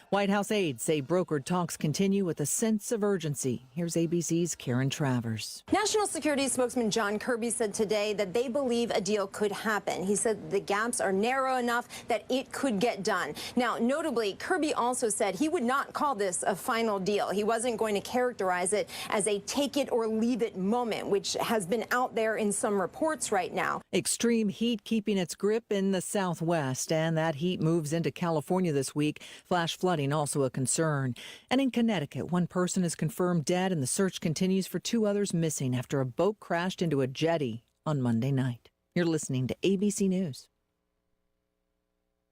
White House aides say brokered talks continue with a sense of urgency. Here's ABC's Karen Travers. National Security spokesman John Kirby said today that they believe a deal could happen. He said the gaps are narrow enough that it could get done. Now, notably, Kirby also said he would not call this a final deal. He wasn't going to characterize it as a take it or leave it moment, which has been out there in some reports right now. Extreme heat keeping its grip in the Southwest, and that heat moves into California this week. Flash flooding also a concern. And in Connecticut, one person is confirmed dead, and the search continues for two others missing after a boat crashed into a jetty on Monday night. You're listening to ABC News.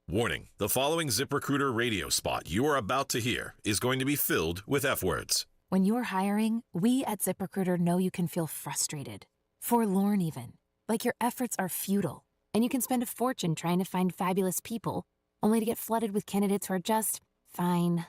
Warning, the following ZipRecruiter radio spot you are about to hear is going to be filled with F words. When you're hiring, we at ZipRecruiter know you can feel frustrated, forlorn even, like your efforts are futile, and you can spend a fortune trying to find fabulous people, only to get flooded with candidates who are just fine.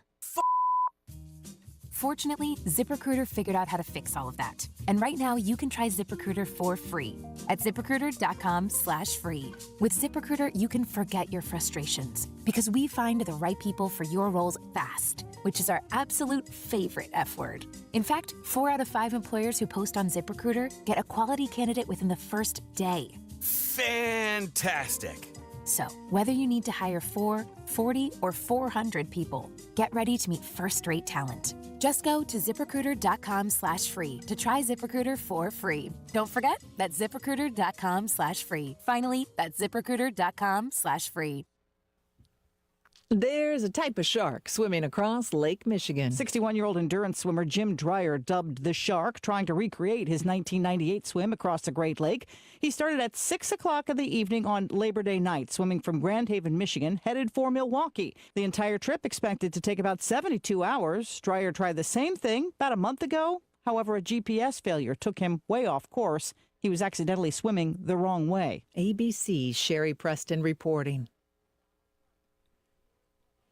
Fortunately, ZipRecruiter figured out how to fix all of that. And right now, you can try ZipRecruiter for free at ZipRecruiter.com/free. With ZipRecruiter, you can forget your frustrations because we find the right people for your roles fast, which is our absolute favorite F word. In fact, 4 out of 5 employers who post on ZipRecruiter get a quality candidate within the first day. Fantastic. So, whether you need to hire 4, 40, or 400 people, get ready to meet first-rate talent. Just go to ZipRecruiter.com/free to try ZipRecruiter for free. Don't forget, that's ZipRecruiter.com/free. Finally, that's ZipRecruiter.com/free. There's a type of shark swimming across Lake Michigan. 61-year-old endurance swimmer Jim Dreyer dubbed the Shark, trying to recreate his 1998 swim across the Great Lake. He started at 6 o'clock in the evening on Labor Day night, swimming from Grand Haven, Michigan, headed for Milwaukee. The entire trip expected to take about 72 hours. Dreyer tried the same thing about a month ago. However, a GPS failure took him way off course. He was accidentally swimming the wrong way. ABC's Sherry Preston reporting.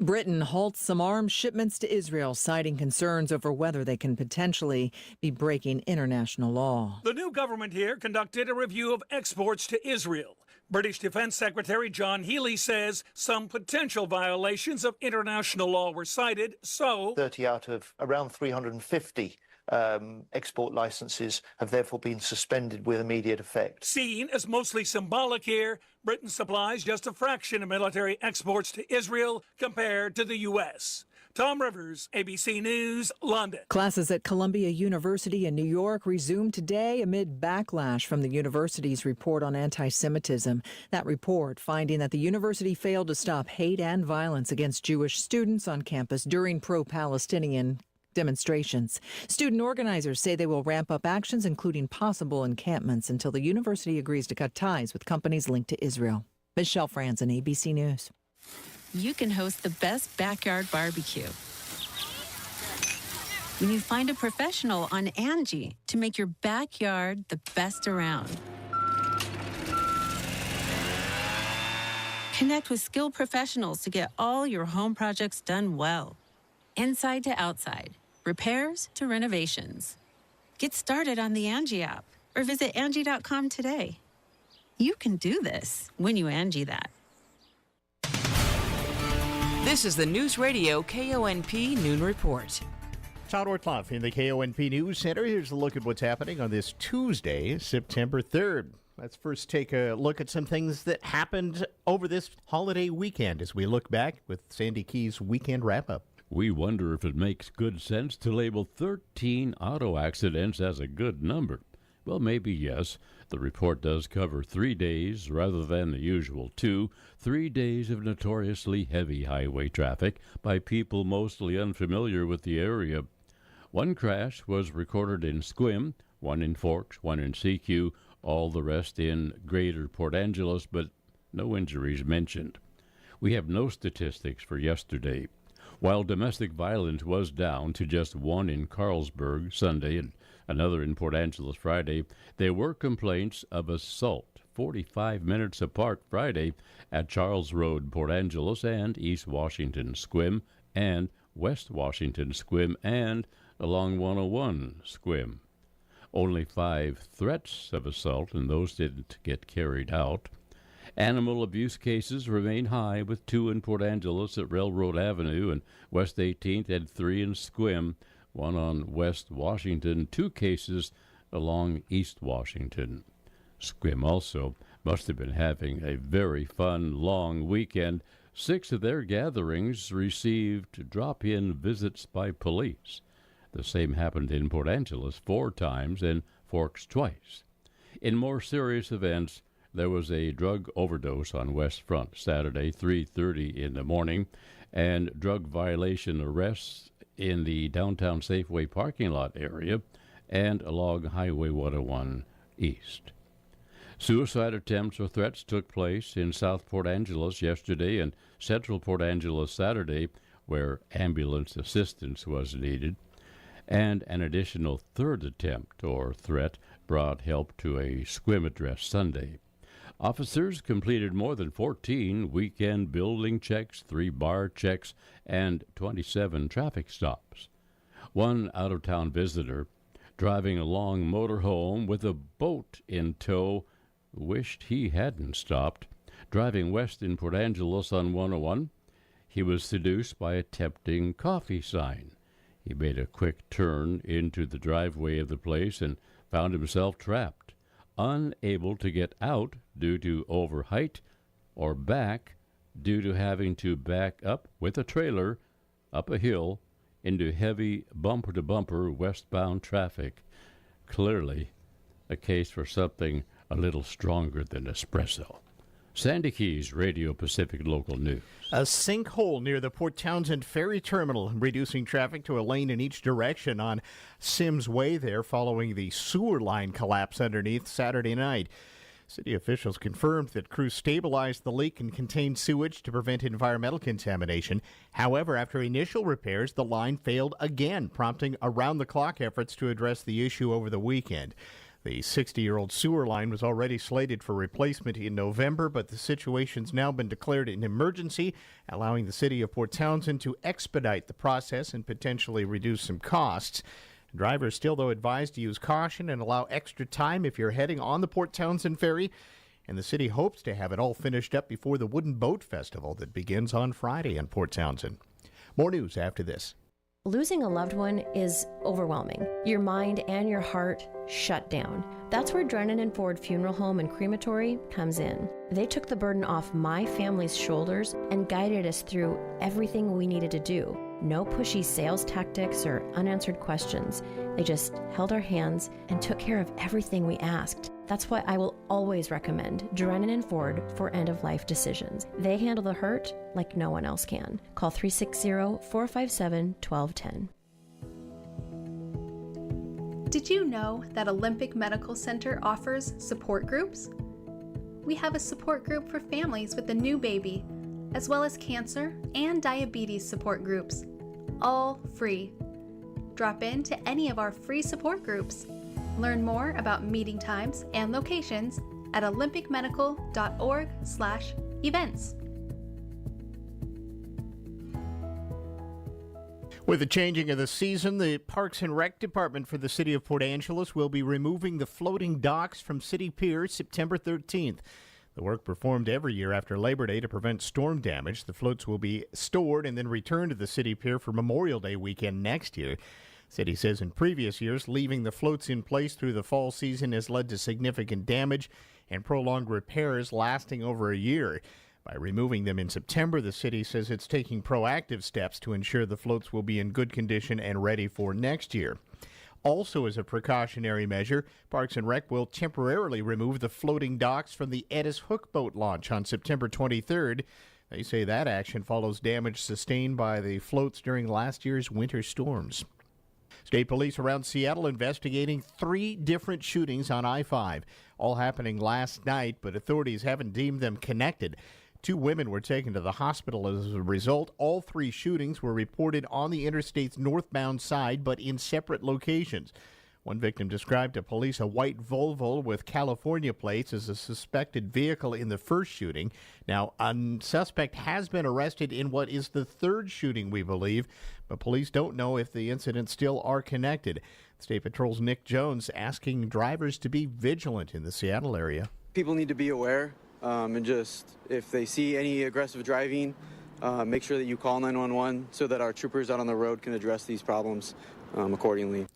Britain halts some arms shipments to Israel, citing concerns over whether they can potentially be breaking international law. The new government here conducted a review of exports to Israel. British Defense Secretary John Healey says some potential violations of international law were cited, so 30 out of around 350 export licenses have therefore been suspended with immediate effect. Seen as mostly symbolic here, Britain supplies just a fraction of military exports to Israel compared to the U.S. Tom Rivers, ABC News, London. Classes at Columbia University in New York resumed today amid backlash from the university's report on anti-Semitism. That report finding that the university failed to stop hate and violence against Jewish students on campus during pro-Palestinian demonstrations. Student organizers say they will ramp up actions, including possible encampments, until the university agrees to cut ties with companies linked to Israel. Michelle Franzen, ABC News. You can host the best backyard barbecue when you find a professional on Angie to make your backyard the best around. Connect with skilled professionals to get all your home projects done well. Inside to outside, repairs to renovations. Get started on the Angie app or visit Angie.com today. You can do this when you Angie that. This is the Newsradio KONP Noon Report. Todd Ortloff in the KONP News Center. Here's a look at what's happening on this Tuesday, September 3rd. Let's first take a look at some things that happened over this holiday weekend as we look back with Sandy Key's weekend wrap-up. We wonder if it makes good sense to label 13 auto accidents as a good number. Well, maybe yes. The report does cover 3 days rather than the usual 2. 3 days of notoriously heavy highway traffic by people mostly unfamiliar with the area. One crash was recorded in Sequim, one in Forks, one in CQ, all the rest in Greater Port Angeles, but no injuries mentioned. We have no statistics for yesterday. While domestic violence was down to just 1 in Carlsberg Sunday and another in Port Angeles Friday, there were complaints of assault 45 minutes apart Friday at Charles Road, Port Angeles, and East Washington Sequim, and West Washington Sequim, and along 101 Sequim. Only 5 threats of assault, and those didn't get carried out. Animal abuse cases remain high, with 2 in Port Angeles at Railroad Avenue and West 18th, and 3 in Sequim, 1 on West Washington, 2 cases along East Washington. Sequim also must have been having a very fun, long weekend. 6 of their gatherings received drop-in visits by police. The same happened in Port Angeles 4 times and Forks twice. In more serious events, there was a drug overdose on West Front Saturday, 3:30 in the morning, and drug violation arrests in the downtown Safeway parking lot area and along Highway 101 East. Suicide attempts or threats took place in South Port Angeles yesterday and Central Port Angeles Saturday, where ambulance assistance was needed, and an additional third attempt or threat brought help to a Sequim address Sunday. Officers completed more than 14 weekend building checks, 3 bar checks, and 27 traffic stops. One out-of-town visitor driving a long motorhome with a boat in tow wished he hadn't stopped. Driving west in Port Angeles on 101, he was seduced by a tempting coffee sign. He made a quick turn into the driveway of the place and found himself trapped, unable to get out due to overheight or back due to having to back up with a trailer up a hill into heavy bumper-to-bumper westbound traffic. Clearly a case for something a little stronger than espresso. Sandy Keys, Radio Pacific Local News. A sinkhole near the Port Townsend Ferry Terminal, reducing traffic to a lane in each direction on Sims Way there following the sewer line collapse underneath Saturday night. City officials confirmed that crews stabilized the leak and contained sewage to prevent environmental contamination. However, after initial repairs, the line failed again, prompting around-the-clock efforts to address the issue over the weekend. The 60-year-old sewer line was already slated for replacement in November, but the situation's now been declared an emergency, allowing the city of Port Townsend to expedite the process and potentially reduce some costs. Drivers still, though, advised to use caution and allow extra time if you're heading on the Port Townsend ferry. And the city hopes to have it all finished up before the Wooden Boat Festival that begins on Friday in Port Townsend. More news after this. Losing a loved one is overwhelming. Your mind and your heart shut down. That's where Drennan & Ford Funeral Home and Crematory comes in. They took the burden off my family's shoulders and guided us through everything we needed to do. No pushy sales tactics or unanswered questions. They just held our hands and took care of everything we asked. That's why I will always recommend Drennan & Ford for end-of-life decisions. They handle the hurt like no one else can. Call 360-457-1210. Did you know that Olympic Medical Center offers support groups? We have a support group for families with a new baby, as well as cancer and diabetes support groups, all free. Drop in to any of our free support groups. Learn more about meeting times and locations at olympicmedical.org/events. With the changing of the season, the Parks and Rec Department for the City of Port Angeles will be removing the floating docks from City Pier September 13th. The work performed every year after Labor Day to prevent storm damage. The floats will be stored and then returned to the City Pier for Memorial Day weekend next year. City says in previous years, leaving the floats in place through the fall season has led to significant damage and prolonged repairs lasting over a year. By removing them in September, the city says it's taking proactive steps to ensure the floats will be in good condition and ready for next year. Also, as a precautionary measure, Parks and Rec will temporarily remove the floating docks from the Edis Hook boat launch on September 23rd. They say that action follows damage sustained by the floats during last year's winter storms. State police around Seattle investigating 3 different shootings on I-5, all happening last night, but authorities haven't deemed them connected. 2 women were taken to the hospital as a result. All 3 shootings were reported on the interstate's northbound side, but in separate locations. One victim described to police a white Volvo with California plates as a suspected vehicle in the first shooting. Now, a suspect has been arrested in what is the 3rd shooting, we believe, but police don't know if the incidents still are connected. State Patrol's Nick Jones asking drivers to be vigilant in the Seattle area. People need to be aware and just if they see any aggressive driving, make sure that you call 911 so that our troopers out on the road can address these problems accordingly.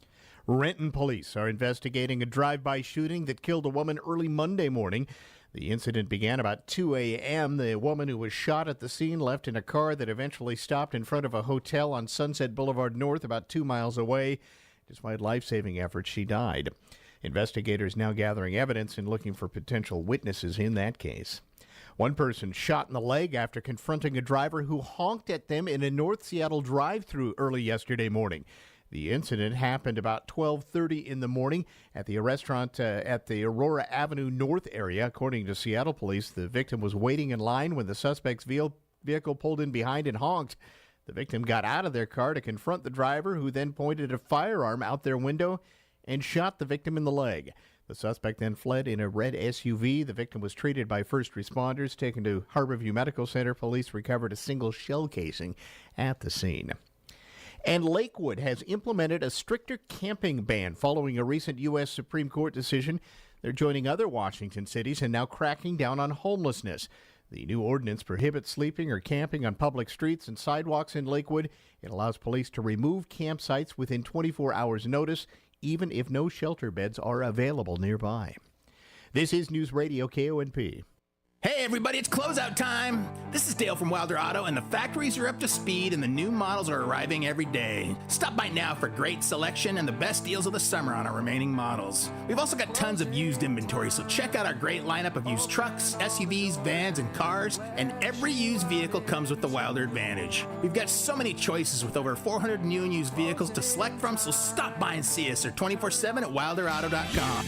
Renton police are investigating a drive-by shooting that killed a woman early Monday morning. The incident began about 2 a.m. The woman who was shot at the scene left in a car that eventually stopped in front of a hotel on Sunset Boulevard North about 2 miles away. Despite life-saving efforts, she died. Investigators now gathering evidence and looking for potential witnesses in that case. One person shot in the leg after confronting a driver who honked at them in a North Seattle drive-thru early yesterday morning. The incident happened about 12:30 in the morning at the restaurant at the Aurora Avenue North area. According to Seattle police, the victim was waiting in line when the suspect's vehicle pulled in behind and honked. The victim got out of their car to confront the driver, who then pointed a firearm out their window and shot the victim in the leg. The suspect then fled in a red SUV. The victim was treated by first responders, taken to Harborview Medical Center. Police recovered a single shell casing at the scene. And Lakewood has implemented a stricter camping ban following a recent U.S. Supreme Court decision. They're joining other Washington cities and now cracking down on homelessness. The new ordinance prohibits sleeping or camping on public streets and sidewalks in Lakewood. It allows police to remove campsites within 24 hours' notice, even if no shelter beds are available nearby. This is Newsradio KONP. Hey everybody, it's closeout time! This is Dale from Wilder Auto, and the factories are up to speed and the new models are arriving every day. Stop by now for great selection and the best deals of the summer on our remaining models. We've also got tons of used inventory, so check out our great lineup of used trucks, SUVs, vans, and cars, and every used vehicle comes with the Wilder Advantage. We've got so many choices with over 400 new and used vehicles to select from, so stop by and see us. Or 24/7 at wilderauto.com.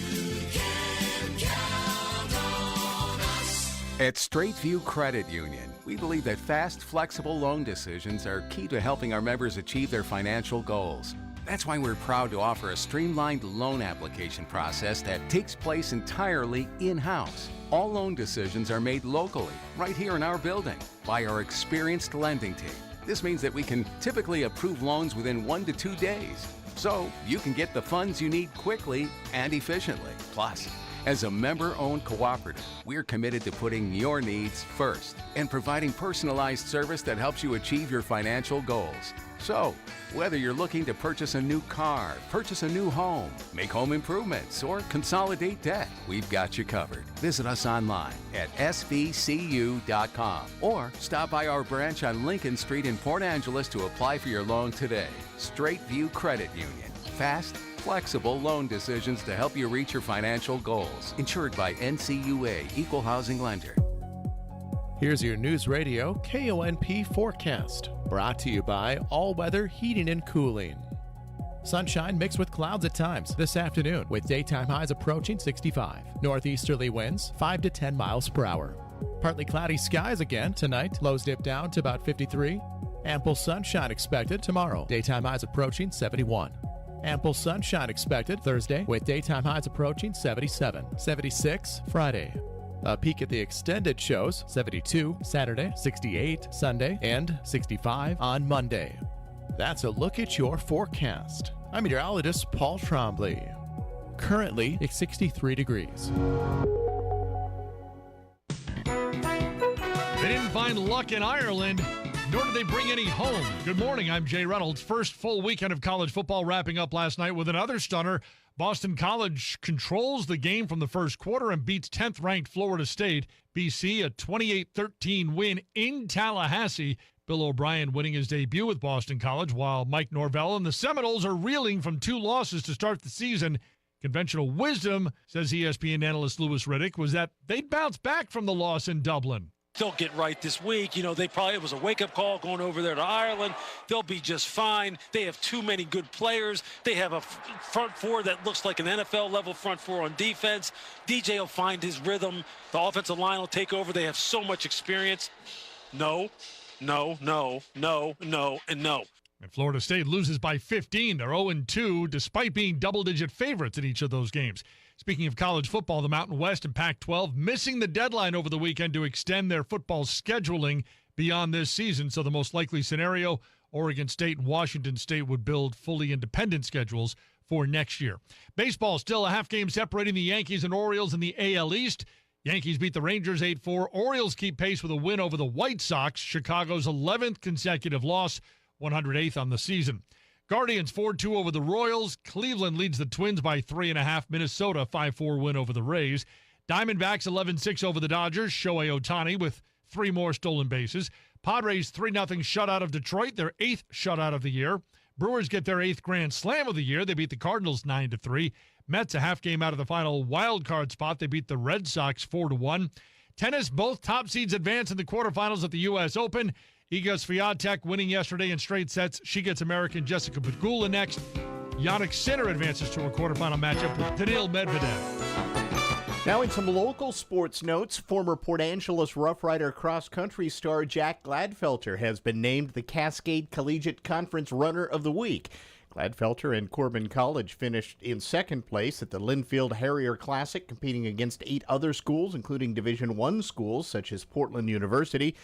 At Straightview Credit Union, we believe that fast, flexible loan decisions are key to helping our members achieve their financial goals. That's why we're proud to offer a streamlined loan application process that takes place entirely in-house. All loan decisions are made locally, right here in our building, by our experienced lending team. This means that we can typically approve loans within 1 to 2 days, so you can get the funds you need quickly and efficiently. Plus, as a member-owned cooperative, we're committed to putting your needs first and providing personalized service that helps you achieve your financial goals. So, whether you're looking to purchase a new car, purchase a new home, make home improvements, or consolidate debt, we've got you covered. Visit us online at svcu.com or stop by our branch on Lincoln Street in Port Angeles to apply for your loan today. Straightview Credit Union. Fast, flexible loan decisions to help you reach your financial goals. Insured by NCUA, Equal Housing Lender. Here's your News Radio KONP forecast, brought to you by All Weather Heating and Cooling. Sunshine mixed with clouds at times this afternoon, with daytime highs approaching 65. Northeasterly winds 5 to 10 miles per hour. Partly cloudy skies again tonight, lows dip down to about 53. Ample sunshine expected tomorrow, daytime highs approaching 71. Ample sunshine expected Thursday, with daytime highs approaching 77. 76 Friday. A peek at the extended shows, 72 Saturday, 68 Sunday, and 65 on Monday. That's a look at your forecast. I'm meteorologist Paul Trombley. Currently, it's 63 degrees. They didn't find luck in Ireland, nor did they bring any home. Good morning, I'm Jay Reynolds. First full weekend of college football wrapping up last night with another stunner. Boston College controls the game from the first quarter and beats 10th-ranked Florida State. BC, a 28-13 win in Tallahassee. Bill O'Brien winning his debut with Boston College, while Mike Norvell and the Seminoles are reeling from 2 losses to start the season. Conventional wisdom, says ESPN analyst Louis Riddick, was that they'd bounce back from the loss in Dublin. They'll get right this week. You know, it was a wake-up call going over there to Ireland. They'll be just fine. They have too many good players. They have a front four that looks like an NFL-level front four on defense. DJ will find his rhythm. The offensive line will take over. They have so much experience. No, and no. And Florida State loses by 15. They're 0-2, despite being double-digit favorites in each of those games. Speaking of college football, the Mountain West and Pac-12 missing the deadline over the weekend to extend their football scheduling beyond this season. So the most likely scenario, Oregon State and Washington State would build fully independent schedules for next year. Baseball still a half game separating the Yankees and Orioles in the AL East. Yankees beat the Rangers 8-4. Orioles keep pace with a win over the White Sox, Chicago's 11th consecutive loss, 108th on the season. Guardians 4-2 over the Royals. Cleveland leads the Twins by 3.5. Minnesota 5-4 win over the Rays. Diamondbacks 11-6 over the Dodgers. Shohei Ohtani with 3 more stolen bases. Padres 3-0 shutout of Detroit, their 8th shutout of the year. Brewers get their 8th Grand Slam of the year. They beat the Cardinals 9-3. Mets a half game out of the final wild card spot. They beat the Red Sox 4-1. Tennis, both top seeds advance in the quarterfinals at the U.S. Open. Iga Swiatek winning yesterday in straight sets. She gets American Jessica Pegula next. Jannik Sinner advances to a quarterfinal matchup with Daniil Medvedev. Now in some local sports notes, former Port Angeles Rough Rider cross-country star Jack Gladfelter has been named the Cascade Collegiate Conference Runner of the Week. Gladfelter and Corbin College finished in second place at the Linfield Harrier Classic, competing against 8 other schools, including Division I schools such as Portland University.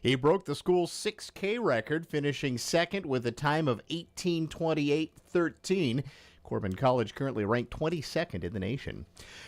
He broke the school's 6K record, finishing second with a time of 18:28:13. Corbin College currently ranked 22nd in the nation.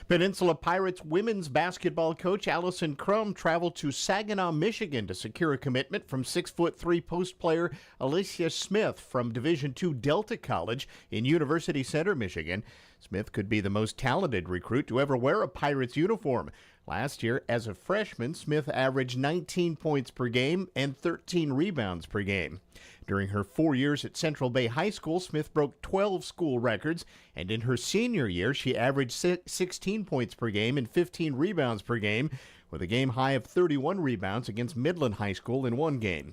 Peninsula Pirates women's basketball coach Allison Crum traveled to Saginaw, Michigan to secure a commitment from 6'3" post player Alicia Smith from Division II Delta College in University Center, Michigan. Smith could be the most talented recruit to ever wear a Pirates uniform. Last year, as a freshman, Smith averaged 19 points per game and 13 rebounds per game. During her 4 years at Central Bay High School, Smith broke 12 school records, and in her senior year, she averaged 16 points per game and 15 rebounds per game, with a game high of 31 rebounds against Midland High School in one game.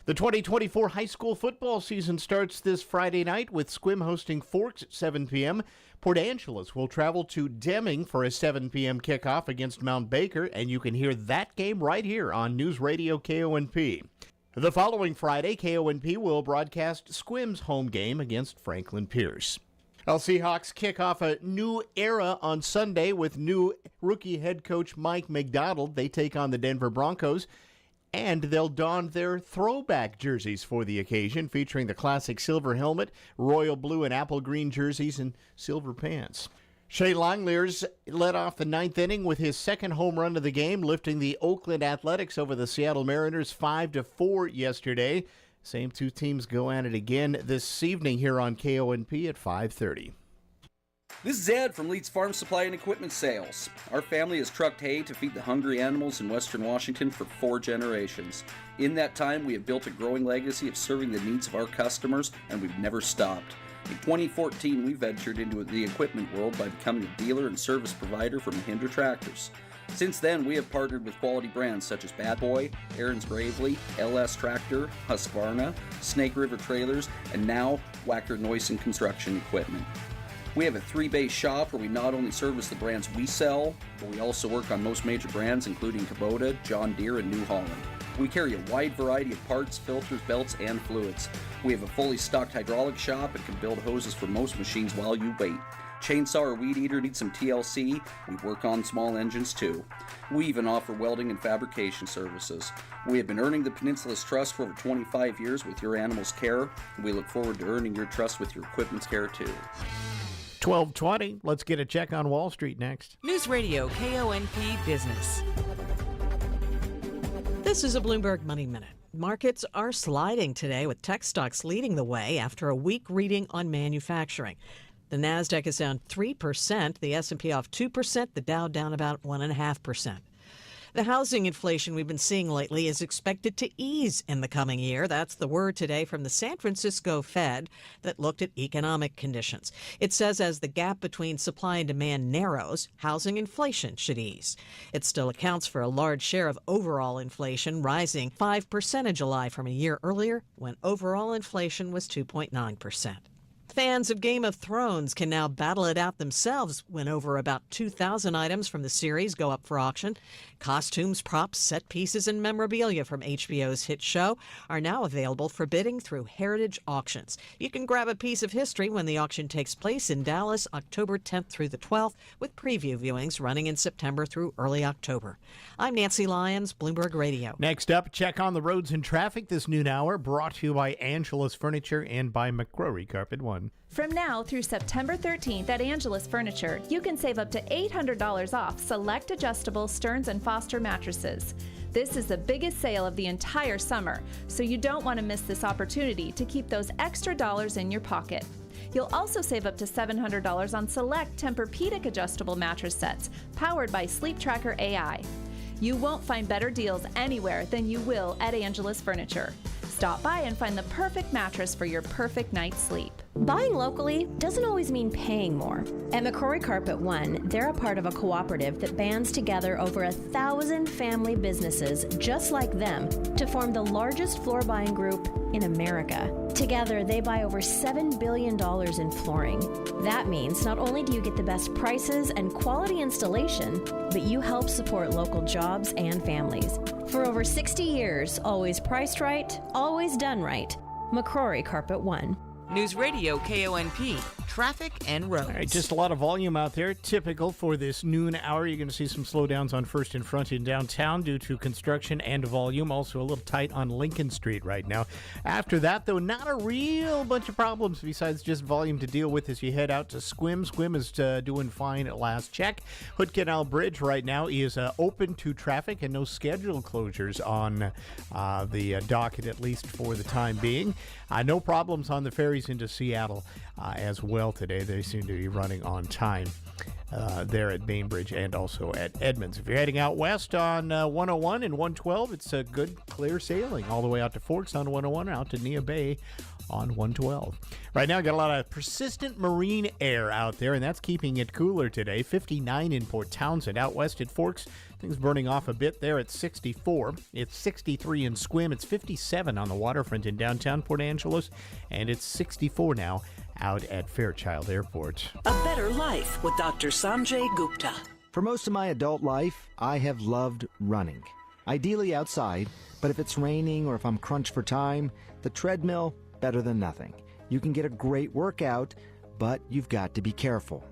The 2024 high school football season starts this Friday night with Squim hosting Forks at 7 p.m. Port Angeles will travel to Deming for a 7 p.m. kickoff against Mount Baker, and you can hear that game right here on Newsradio KONP. The following Friday, KONP will broadcast Squim's home game against Franklin Pierce. Seahawks kick off a new era on Sunday with new rookie head coach Mike McDonald. They take on the Denver Broncos, and they'll don their throwback jerseys for the occasion, featuring the classic silver helmet, royal blue and apple green jerseys, and silver pants. Shea Langeliers led off the ninth inning with his second home run of the game, lifting the Oakland Athletics over the Seattle Mariners 5-4 yesterday. Same two teams go at it again this evening here on KONP at 5:30. This is Ed from Leeds Farm Supply and Equipment Sales. Our family has trucked hay to feed the hungry animals in Western Washington for 4 generations. In that time, we have built a growing legacy of serving the needs of our customers, and we've never stopped. In 2014, we ventured into the equipment world by becoming a dealer and service provider for Mahindra Tractors. Since then, we have partnered with quality brands such as Bad Boy, Aaron's Gravely, LS Tractor, Husqvarna, Snake River Trailers, and now Wacker Noyson Construction Equipment. We have a 3-base shop where we not only service the brands we sell, but we also work on most major brands including Kubota, John Deere, and New Holland. We carry a wide variety of parts, filters, belts, and fluids. We have a fully stocked hydraulic shop and can build hoses for most machines while you wait. Chainsaw or weed eater needs some TLC, we work on small engines too. We even offer welding and fabrication services. We have been earning the Peninsula's trust for over 25 years with your animal's care, and we look forward to earning your trust with your equipment's care too. 12:20. Let's get a check on Wall Street next. News Radio KONP Business. This is a Bloomberg Money Minute. Markets are sliding today with tech stocks leading the way after a weak reading on manufacturing. The Nasdaq is down 3%, the S&P off 2%, the Dow down about 1.5%. The housing inflation we've been seeing lately is expected to ease in the coming year. That's the word today from the San Francisco Fed that looked at economic conditions. It says as the gap between supply and demand narrows, housing inflation should ease. It still accounts for a large share of overall inflation, rising 5% in July from a year earlier when overall inflation was 2.9%. Fans of Game of Thrones can now battle it out themselves when over about 2,000 items from the series go up for auction. Costumes, props, set pieces, and memorabilia from HBO's hit show are now available for bidding through Heritage Auctions. You can grab a piece of history when the auction takes place in Dallas, October 10th through the 12th, with preview viewings running in September through early October. I'm Nancy Lyons, Bloomberg Radio. Next up, check on the roads and traffic this noon hour, brought to you by Angela's Furniture and by McCrory Carpet One. fun. From now through September 13th at Angelus Furniture, you can save up to $800 off select adjustable Stearns & Foster mattresses. This is the biggest sale of the entire summer, so you don't want to miss this opportunity to keep those extra dollars in your pocket. You'll also save up to $700 on select Tempur-Pedic adjustable mattress sets powered by Sleep Tracker AI. You won't find better deals anywhere than you will at Angelus Furniture. Stop by and find the perfect mattress for your perfect night's sleep. Buying locally doesn't always mean paying more. At McCrory Carpet One, they're a part of a cooperative that bands together over 1,000 family businesses just like them to form the largest floor buying group in America. Together, they buy over $7 billion in flooring. That means not only do you get the best prices and quality installation, but you help support local jobs and families. For over 60 years, always priced right, always done right. McCrory Carpet One. News Radio KONP, traffic and roads. All right, just a lot of volume out there. Typical for this noon hour. You're going to see some slowdowns on First and Front in downtown due to construction and volume. Also a little tight on Lincoln Street right now. After that, though, not a real bunch of problems besides just volume to deal with as you head out to Squim. Squim is doing fine at last check. Hood Canal Bridge right now is open to traffic and no scheduled closures on the docket, at least for the time being. No problems on the ferries into Seattle as well today. They seem to be running on time there at Bainbridge and also at Edmonds. If you're heading out west on 101 and 112, it's a good clear sailing all the way out to Forks on 101, out to Nia Bay on 112. Right now, got a lot of persistent marine air out there, and that's keeping it cooler today. 59 in Port Townsend. Out west at Forks, things burning off a bit there at 64. It's 63 in Squim. It's 57 on the waterfront in downtown Port Angeles, and it's 64 now out at Fairchild Airport. A better life with Dr. Sanjay Gupta. For most of my adult life, I have loved running. Ideally outside, but if it's raining or if I'm crunched for time, the treadmill, better than nothing. You can get a great workout, but you've got to be careful.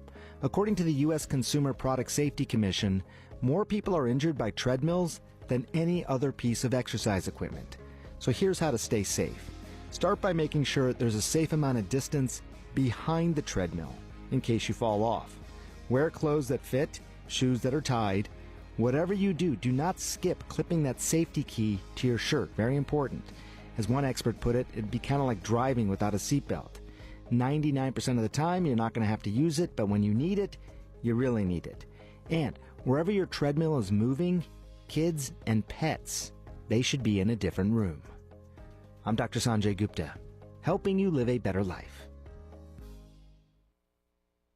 According to the U.S. Consumer Product Safety Commission, more people are injured by treadmills than any other piece of exercise equipment. So here's how to stay safe. Start by making sure there's a safe amount of distance behind the treadmill in case you fall off. Wear clothes that fit, shoes that are tied. Whatever you do, do not skip clipping that safety key to your shirt. Very important. As one expert put it, it'd be kind of like driving without a seatbelt. 99% of the time, you're not going to have to use it, but when you need it, you really need it. And wherever your treadmill is moving, kids and pets, they should be in a different room. I'm Dr. Sanjay Gupta, helping you live a better life.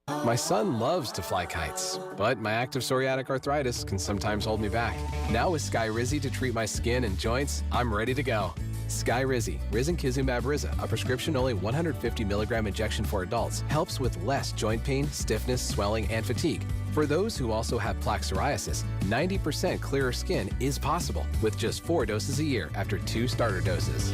My son loves to fly kites, but my active psoriatic arthritis can sometimes hold me back. Now with Skyrizi to treat my skin and joints, I'm ready to go. Skyrizi, risankizumab Riza, a prescription-only 150 milligram injection for adults, helps with less joint pain, stiffness, swelling, and fatigue. For those who also have plaque psoriasis, 90% clearer skin is possible with just 4 doses a year after 2 starter doses.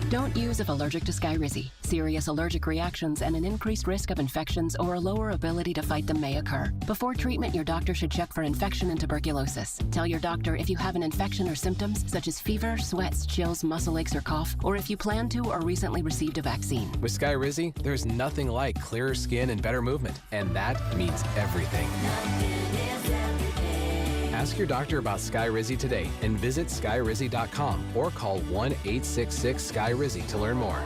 Don't use if allergic to Skyrizi. Serious allergic reactions and an increased risk of infections or a lower ability to fight them may occur. Before treatment, your doctor should check for infection and tuberculosis. Tell your doctor if you have an infection or symptoms such as fever, sweats, chills, muscle aches, or cough, or if you plan to or recently received a vaccine. With Skyrizi, there's nothing like clearer skin and better movement, and that means everything. Ask your doctor about Skyrizi today and visit skyrizi.com or call 1-866-SKY-RIZI to learn more.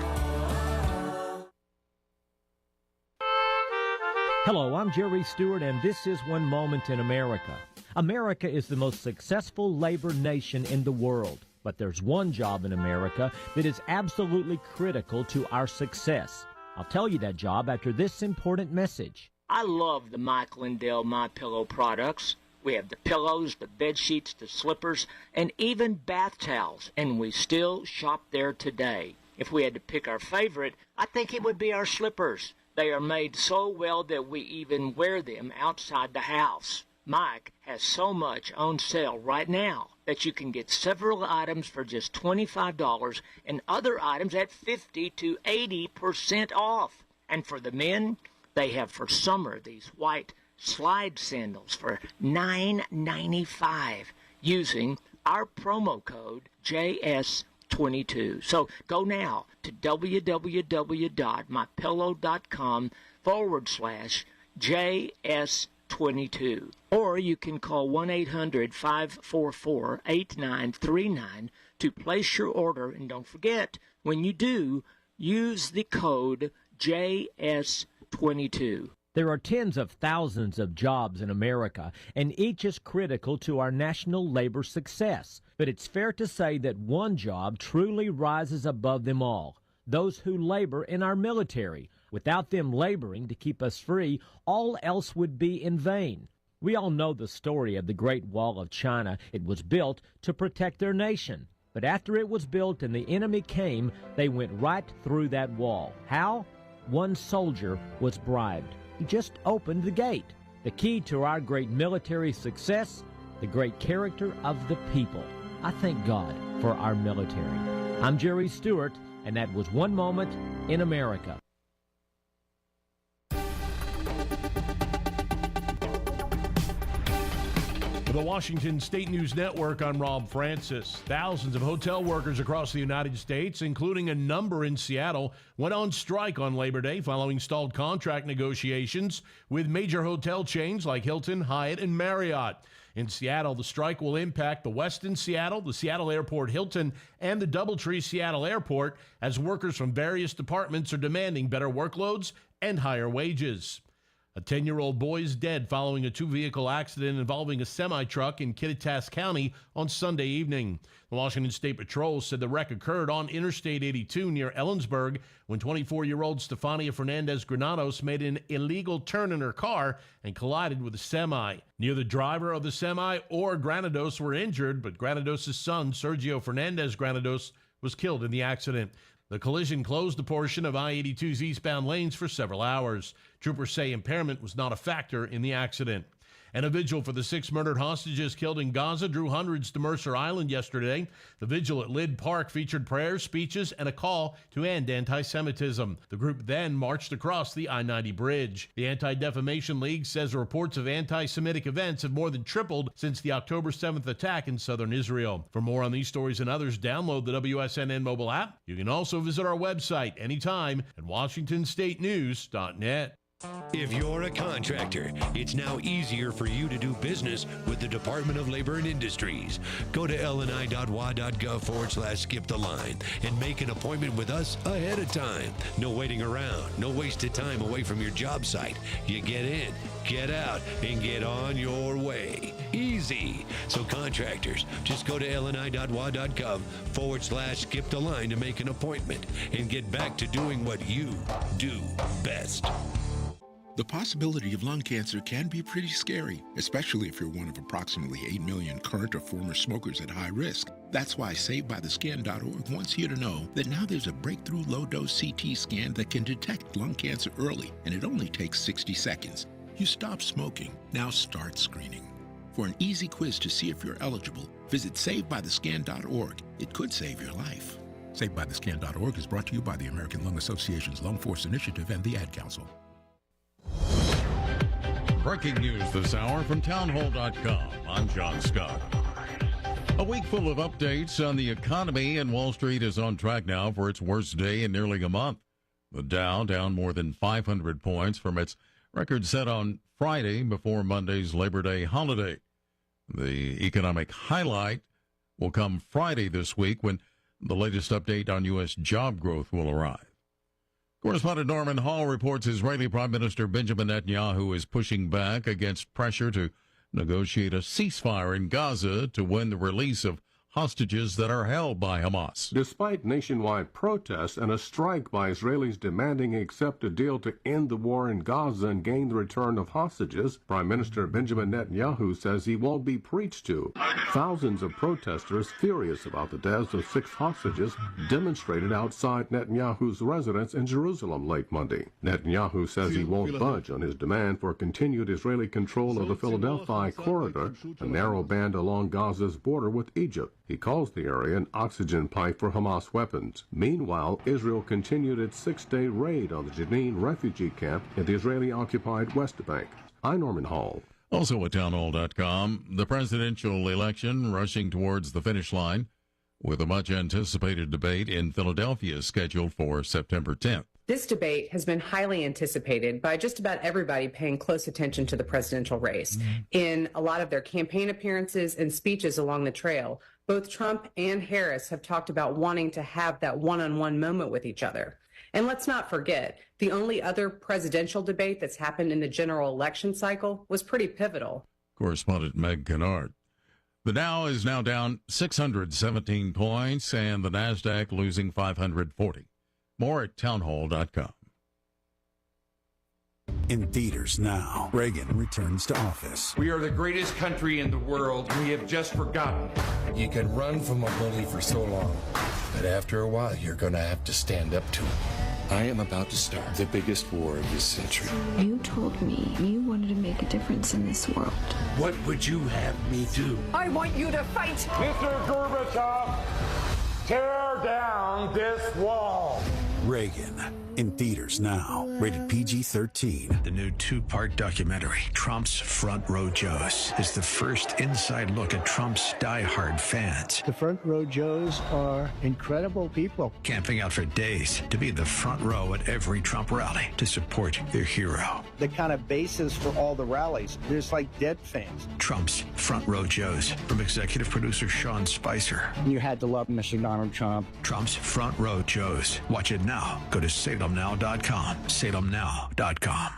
Hello, I'm Jerry Stewart, and this is One Moment in America. America is the most successful labor nation in the world, but there's one job in America that is absolutely critical to our success. I'll tell you that job after this important message. I love the Mike Lindell MyPillow products. We have the pillows, the bed sheets, the slippers, and even bath towels, and we still shop there today. If we had to pick our favorite, I think it would be our slippers. They are made so well that we even wear them outside the house. Mike has so much on sale right now that you can get several items for just $25 and other items at 50 to 80% off. And for the men, they have for summer these white slide sandals for $9.95 using our promo code JS JS22. So go now to www.mypillow.com/JS22. Or you can call 1-800-544-8939 to place your order. And don't forget, when you do, use the code JS22. There are tens of thousands of jobs in America, and each is critical to our national labor success. But it's fair to say that one job truly rises above them all: those who labor in our military. Without them laboring to keep us free, all else would be in vain. We all know the story of the Great Wall of China. It was built to protect their nation. But after it was built and the enemy came, they went right through that wall. How? One soldier was bribed. He just opened the gate. The key to our great military success, the great character of the people. I thank God for our military. I'm Jerry Stewart, and that was One Moment in America. For the Washington State News Network, I'm Rob Francis. Thousands of hotel workers across the United States, including a number in Seattle, went on strike on Labor Day following stalled contract negotiations with major hotel chains like Hilton, Hyatt, and Marriott. In Seattle, the strike will impact the Westin Seattle, the Seattle Airport Hilton, and the Doubletree Seattle Airport, as workers from various departments are demanding better workloads and higher wages. A 10-year-old boy is dead following a two-vehicle accident involving a semi-truck in Kittitas County on Sunday evening. The Washington State Patrol said the wreck occurred on Interstate 82 near Ellensburg when 24-year-old Stefania Fernandez Granados made an illegal turn in her car and collided with a semi. Neither the driver of the semi or Granados were injured, but Granados' son, Sergio Fernandez Granados, was killed in the accident. The collision closed a portion of I-82's eastbound lanes for several hours. Troopers say impairment was not a factor in the accident. And a vigil for the 6 murdered hostages killed in Gaza drew hundreds to Mercer Island yesterday. The vigil at Lyd Park featured prayers, speeches, and a call to end anti-Semitism. The group then marched across the I-90 bridge. The Anti-Defamation League says reports of anti-Semitic events have more than tripled since the October 7th attack in southern Israel. For more on these stories and others, download the WSNN mobile app. You can also visit our website anytime at WashingtonStateNews.net. If you're a contractor, it's now easier for you to do business with the Department of Labor and Industries. Go to lni.wa.gov/skip the line and make an appointment with us ahead of time. No waiting around, no wasted time away from your job site. You get in, get out, and get on your way. Easy. So contractors, just go to lni.wa.gov/skip the line to make an appointment and get back to doing what you do best. The possibility of lung cancer can be pretty scary, especially if you're one of approximately 8 million current or former smokers at high risk. That's why SaveByTheScan.org wants you to know that now there's a breakthrough low-dose CT scan that can detect lung cancer early, and it only takes 60 seconds. You stop smoking, now start screening. For an easy quiz to see if you're eligible, visit SaveByTheScan.org. It could save your life. SaveByTheScan.org is brought to you by the American Lung Association's Lung Force Initiative and the Ad Council. Breaking news this hour from townhall.com. I'm John Scott. A week full of updates on the economy, and Wall Street is on track now for its worst day in nearly a month. The Dow down more than 500 points from its record set on Friday before Monday's Labor Day holiday. The economic highlight will come Friday this week when the latest update on U.S. job growth will arrive. Correspondent Norman Hall reports Israeli Prime Minister Benjamin Netanyahu is pushing back against pressure to negotiate a ceasefire in Gaza to win the release of hostages that are held by Hamas. Despite nationwide protests and a strike by Israelis demanding he accept a deal to end the war in Gaza and gain the return of hostages, Prime Minister Benjamin Netanyahu says he won't be preached to. Thousands of protesters furious about the deaths of 6 hostages demonstrated outside Netanyahu's residence in Jerusalem late Monday. Netanyahu says he won't budge on his demand for continued Israeli control of the Philadelphia corridor, a narrow band along Gaza's border with Egypt. He calls the area an oxygen pipe for Hamas weapons. Meanwhile, Israel continued its 6-day raid on the Jenin refugee camp in the Israeli-occupied West Bank. I'm Norman Hall. Also at townhall.com, the presidential election rushing towards the finish line. with a much-anticipated debate in Philadelphia scheduled for September 10th. This debate has been highly anticipated by just about everybody paying close attention to the presidential race. In a lot of their campaign appearances and speeches along the trail, both Trump and Harris have talked about wanting to have that one-on-one moment with each other. And let's not forget, the only other presidential debate that's happened in the general election cycle was pretty pivotal. Correspondent Meg Kennard. The Dow is now down 617 points and the NASDAQ losing 540. More at townhall.com. In theaters now, Reagan returns to office. We are the greatest country in the world. We have just forgotten. You can run from a bully for so long, but after a while, you're going to have to stand up to him. I am about to start the biggest war of this century. You told me you wanted to make a difference in this world. What would you have me do? I want you to fight! Mr. Gorbachev, tear down this wall. Reagan, in theaters now, rated PG-13. The new two-part documentary, Trump's Front Row Joes, is the first inside look at Trump's diehard fans. The Front Row Joes are incredible people. Camping out for days to be the front row at every Trump rally to support their hero. The kind of basis for all the rallies, there's like dead fans. Trump's Front Row Joes, from executive producer Sean Spicer. You had to love Mr. Donald Trump. Trump's Front Row Joes. Watch it now. Go to salemnow.com. salemnow.com.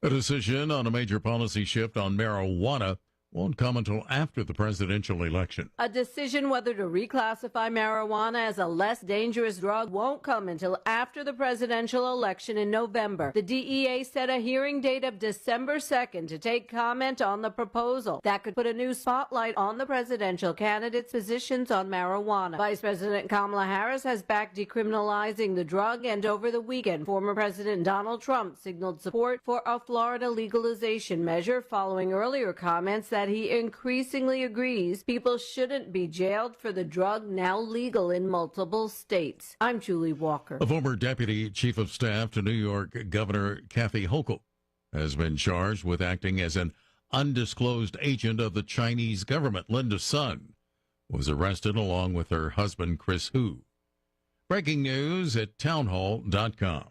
A decision on a major policy shift on marijuana won't come until after the presidential election. A decision whether to reclassify marijuana as a less dangerous drug won't come until after the presidential election in November. The DEA set a hearing date of December 2nd to take comment on the proposal. That could put a new spotlight on the presidential candidates' positions on marijuana. Vice President Kamala Harris has backed decriminalizing the drug, and over the weekend, former President Donald Trump signaled support for a Florida legalization measure following earlier comments that he increasingly agrees people shouldn't be jailed for the drug now legal in multiple states. I'm Julie Walker. A former deputy chief of staff to New York Governor Kathy Hochul has been charged with acting as an undisclosed agent of the Chinese government. Linda Sun was arrested along with her husband, Chris Hu. Breaking news at townhall.com.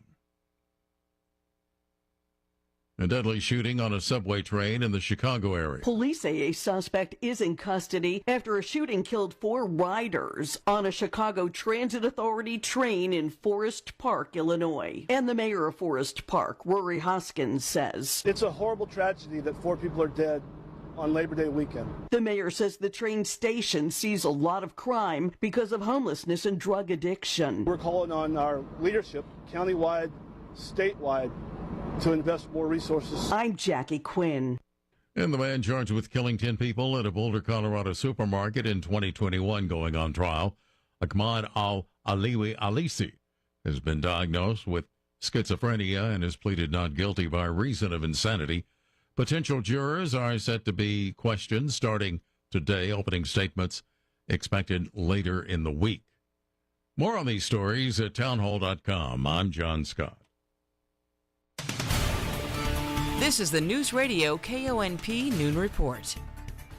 A deadly shooting on a subway train in the Chicago area. Police say a suspect is in custody after a shooting killed 4 riders on a Chicago Transit Authority train in Forest Park, Illinois. And the mayor of Forest Park, Rory Hoskins, says it's a horrible tragedy that 4 people are dead on Labor Day weekend. The mayor says the train station sees a lot of crime because of homelessness and drug addiction. We're calling on our leadership, countywide, statewide, to invest more resources. I'm Jackie Quinn. And the man charged with killing 10 people at a Boulder, Colorado supermarket in 2021 going on trial, Ahmad Al-Aliwi Alisi, has been diagnosed with schizophrenia and has pleaded not guilty by reason of insanity. Potential jurors are set to be questioned starting today. Opening statements expected later in the week. More on these stories at townhall.com. I'm John Scott. This is the Newsradio KONP Noon Report.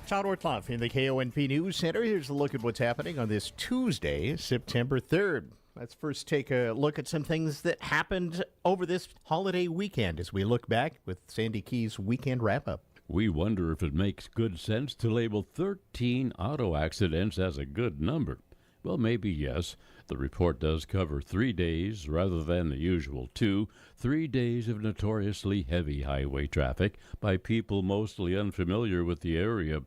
Todd Ortloff in the KONP News Center. Here's a look at what's happening on this Tuesday, September 3rd. Let's first take a look at some things that happened over this holiday weekend as we look back with Sandy Key's Weekend Wrap-Up. We wonder if it makes good sense to label 13 auto accidents as a good number. Well, maybe yes. The report does cover 3 days rather than the usual 2. 3 days of notoriously heavy highway traffic by people mostly unfamiliar with the area.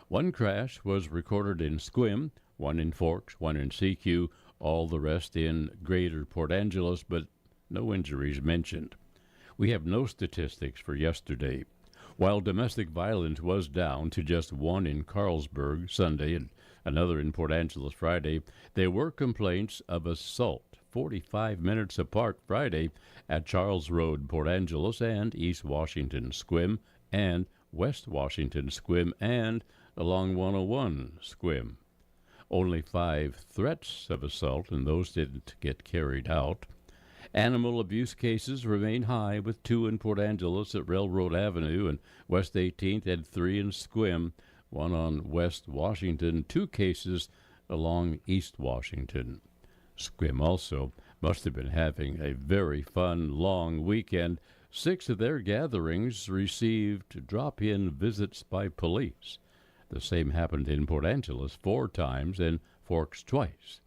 One crash was recorded in Sequim, one in Forks, one in CQ, all the rest in Greater Port Angeles, but no injuries mentioned. We have no statistics for yesterday. While domestic violence was down to just 1 in Carlsberg Sunday and another in Port Angeles Friday, there were complaints of assault 45 minutes apart Friday at Charles Road, Port Angeles, and East Washington Sequim, and West Washington Sequim, and along 101 Sequim. Only 5 threats of assault, and those didn't get carried out. Animal abuse cases remain high, with 2 in Port Angeles at Railroad Avenue and West 18th, and 3 in Sequim, 1 on West Washington. 2 cases along East Washington. Sequim also must have been having a very fun, long weekend. 6 of their gatherings received drop-in visits by police. The same happened in Port Angeles 4 times and Forks twice.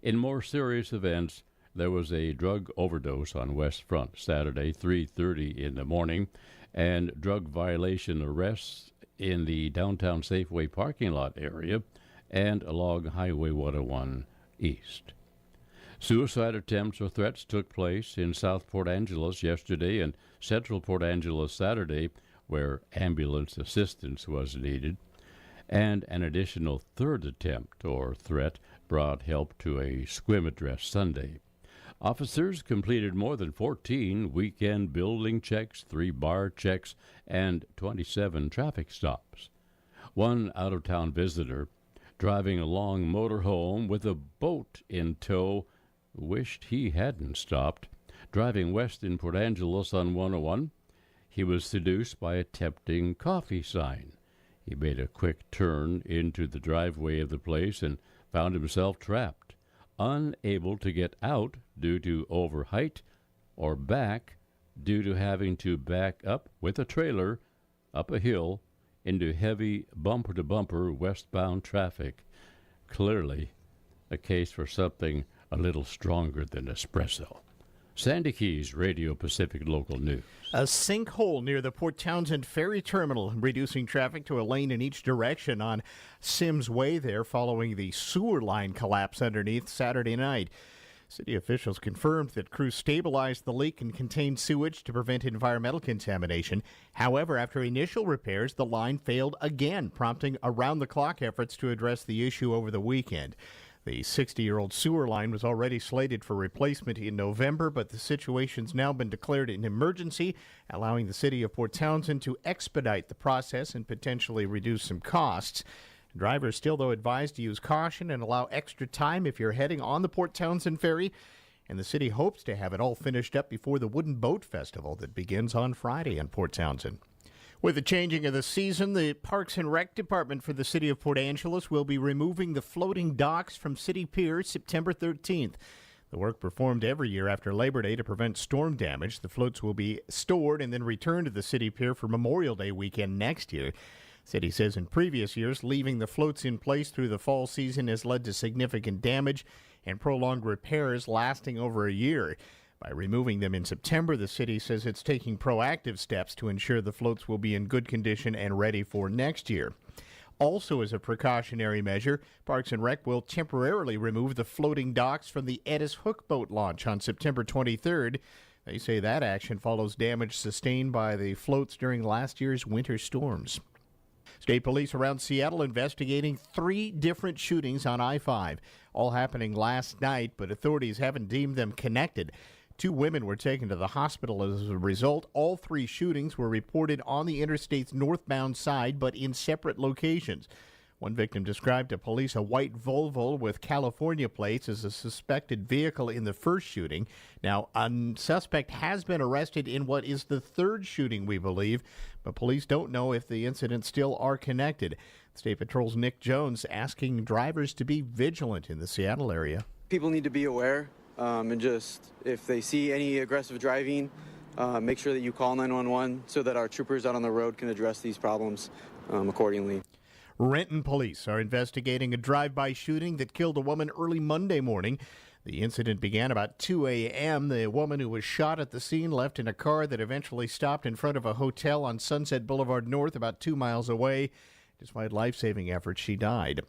In more serious events, there was a drug overdose on West Front Saturday, 3:30 in the morning, and drug violation arrests in the downtown Safeway parking lot area and along Highway 101 East. Suicide attempts or threats took place in South Port Angeles yesterday and Central Port Angeles Saturday, where ambulance assistance was needed, and an additional third attempt or threat brought help to a Sequim address Sunday. Officers completed more than 14 weekend building checks, 3 bar checks, and 27 traffic stops. One out-of-town visitor driving a long motorhome with a boat in tow wished he hadn't stopped. Driving west in Port Angeles on 101, he was seduced by a tempting coffee sign. He made a quick turn into the driveway of the place and found himself trapped, unable to get out due to overheight or back due to having to back up with a trailer up a hill into heavy bumper-to-bumper westbound traffic. Clearly a case for something a little stronger than espresso. Sandy Keys, Radio Pacific Local News. A sinkhole near the Port Townsend Ferry Terminal, reducing traffic to a lane in each direction on Sims Way there following the sewer line collapse underneath Saturday night. City officials confirmed that crews stabilized the leak and contained sewage to prevent environmental contamination. However, after initial repairs, the line failed again, prompting around-the-clock efforts to address the issue over the weekend. The 60-year-old sewer line was already slated for replacement in November, but the situation's now been declared an emergency, allowing the city of Port Townsend to expedite the process and potentially reduce some costs. Drivers still, though, advised to use caution and allow extra time if you're heading on the Port Townsend ferry. And the city hopes to have it all finished up before the Wooden Boat Festival that begins on Friday in Port Townsend. With the changing of the season, the Parks and Rec Department for the city of Port Angeles will be removing the floating docks from City Pier September 13th. The work performed every year after Labor Day to prevent storm damage. The floats will be stored and then returned to the City Pier for Memorial Day weekend next year. City says in previous years, leaving the floats in place through the fall season has led to significant damage and prolonged repairs lasting over a year. By removing them in September, the city says it's taking proactive steps to ensure the floats will be in good condition and ready for next year. Also, as a precautionary measure, Parks and Rec will temporarily remove the floating docks from the Edis Hook boat launch on September 23rd. They say that action follows damage sustained by the floats during last year's winter storms. State police around Seattle investigating 3 different shootings on I-5, all happening last night, but authorities haven't deemed them connected. 2 women were taken to the hospital as a result. All 3 shootings were reported on the interstate's northbound side, but in separate locations. One victim described to police a white Volvo with California plates as a suspected vehicle in the first shooting. Now, a suspect has been arrested in what is the 3rd shooting, we believe, but police don't know if the incidents still are connected. State Patrol's Nick Jones asking drivers to be vigilant in the Seattle area. People need to be aware. And just, if they see any aggressive driving, make sure that you call 911 so that our troopers out on the road can address these problems accordingly. Renton police are investigating a drive-by shooting that killed a woman early Monday morning. The incident began about 2 a.m. The woman who was shot at the scene left in a car that eventually stopped in front of a hotel on Sunset Boulevard North about 2 miles away. Despite life-saving efforts, she died.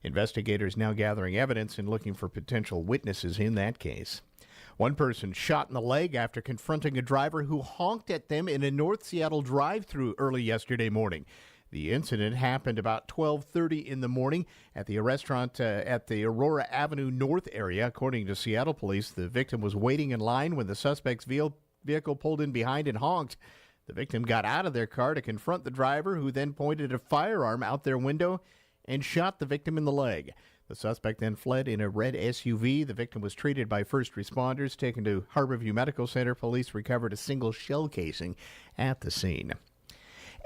Investigators now gathering evidence and looking for potential witnesses in that case. One person shot in the leg after confronting a driver who honked at them in a North Seattle drive-thru early yesterday morning. The incident happened about 12:30 in the morning at the restaurant at the Aurora Avenue North area. According to Seattle police, the victim was waiting in line when the suspect's vehicle pulled in behind and honked. The victim got out of their car to confront the driver, who then pointed a firearm out their window and shot the victim in the leg. The suspect then fled in a red SUV. The victim was treated by first responders, taken to Harborview Medical Center. Police recovered a single shell casing at the scene.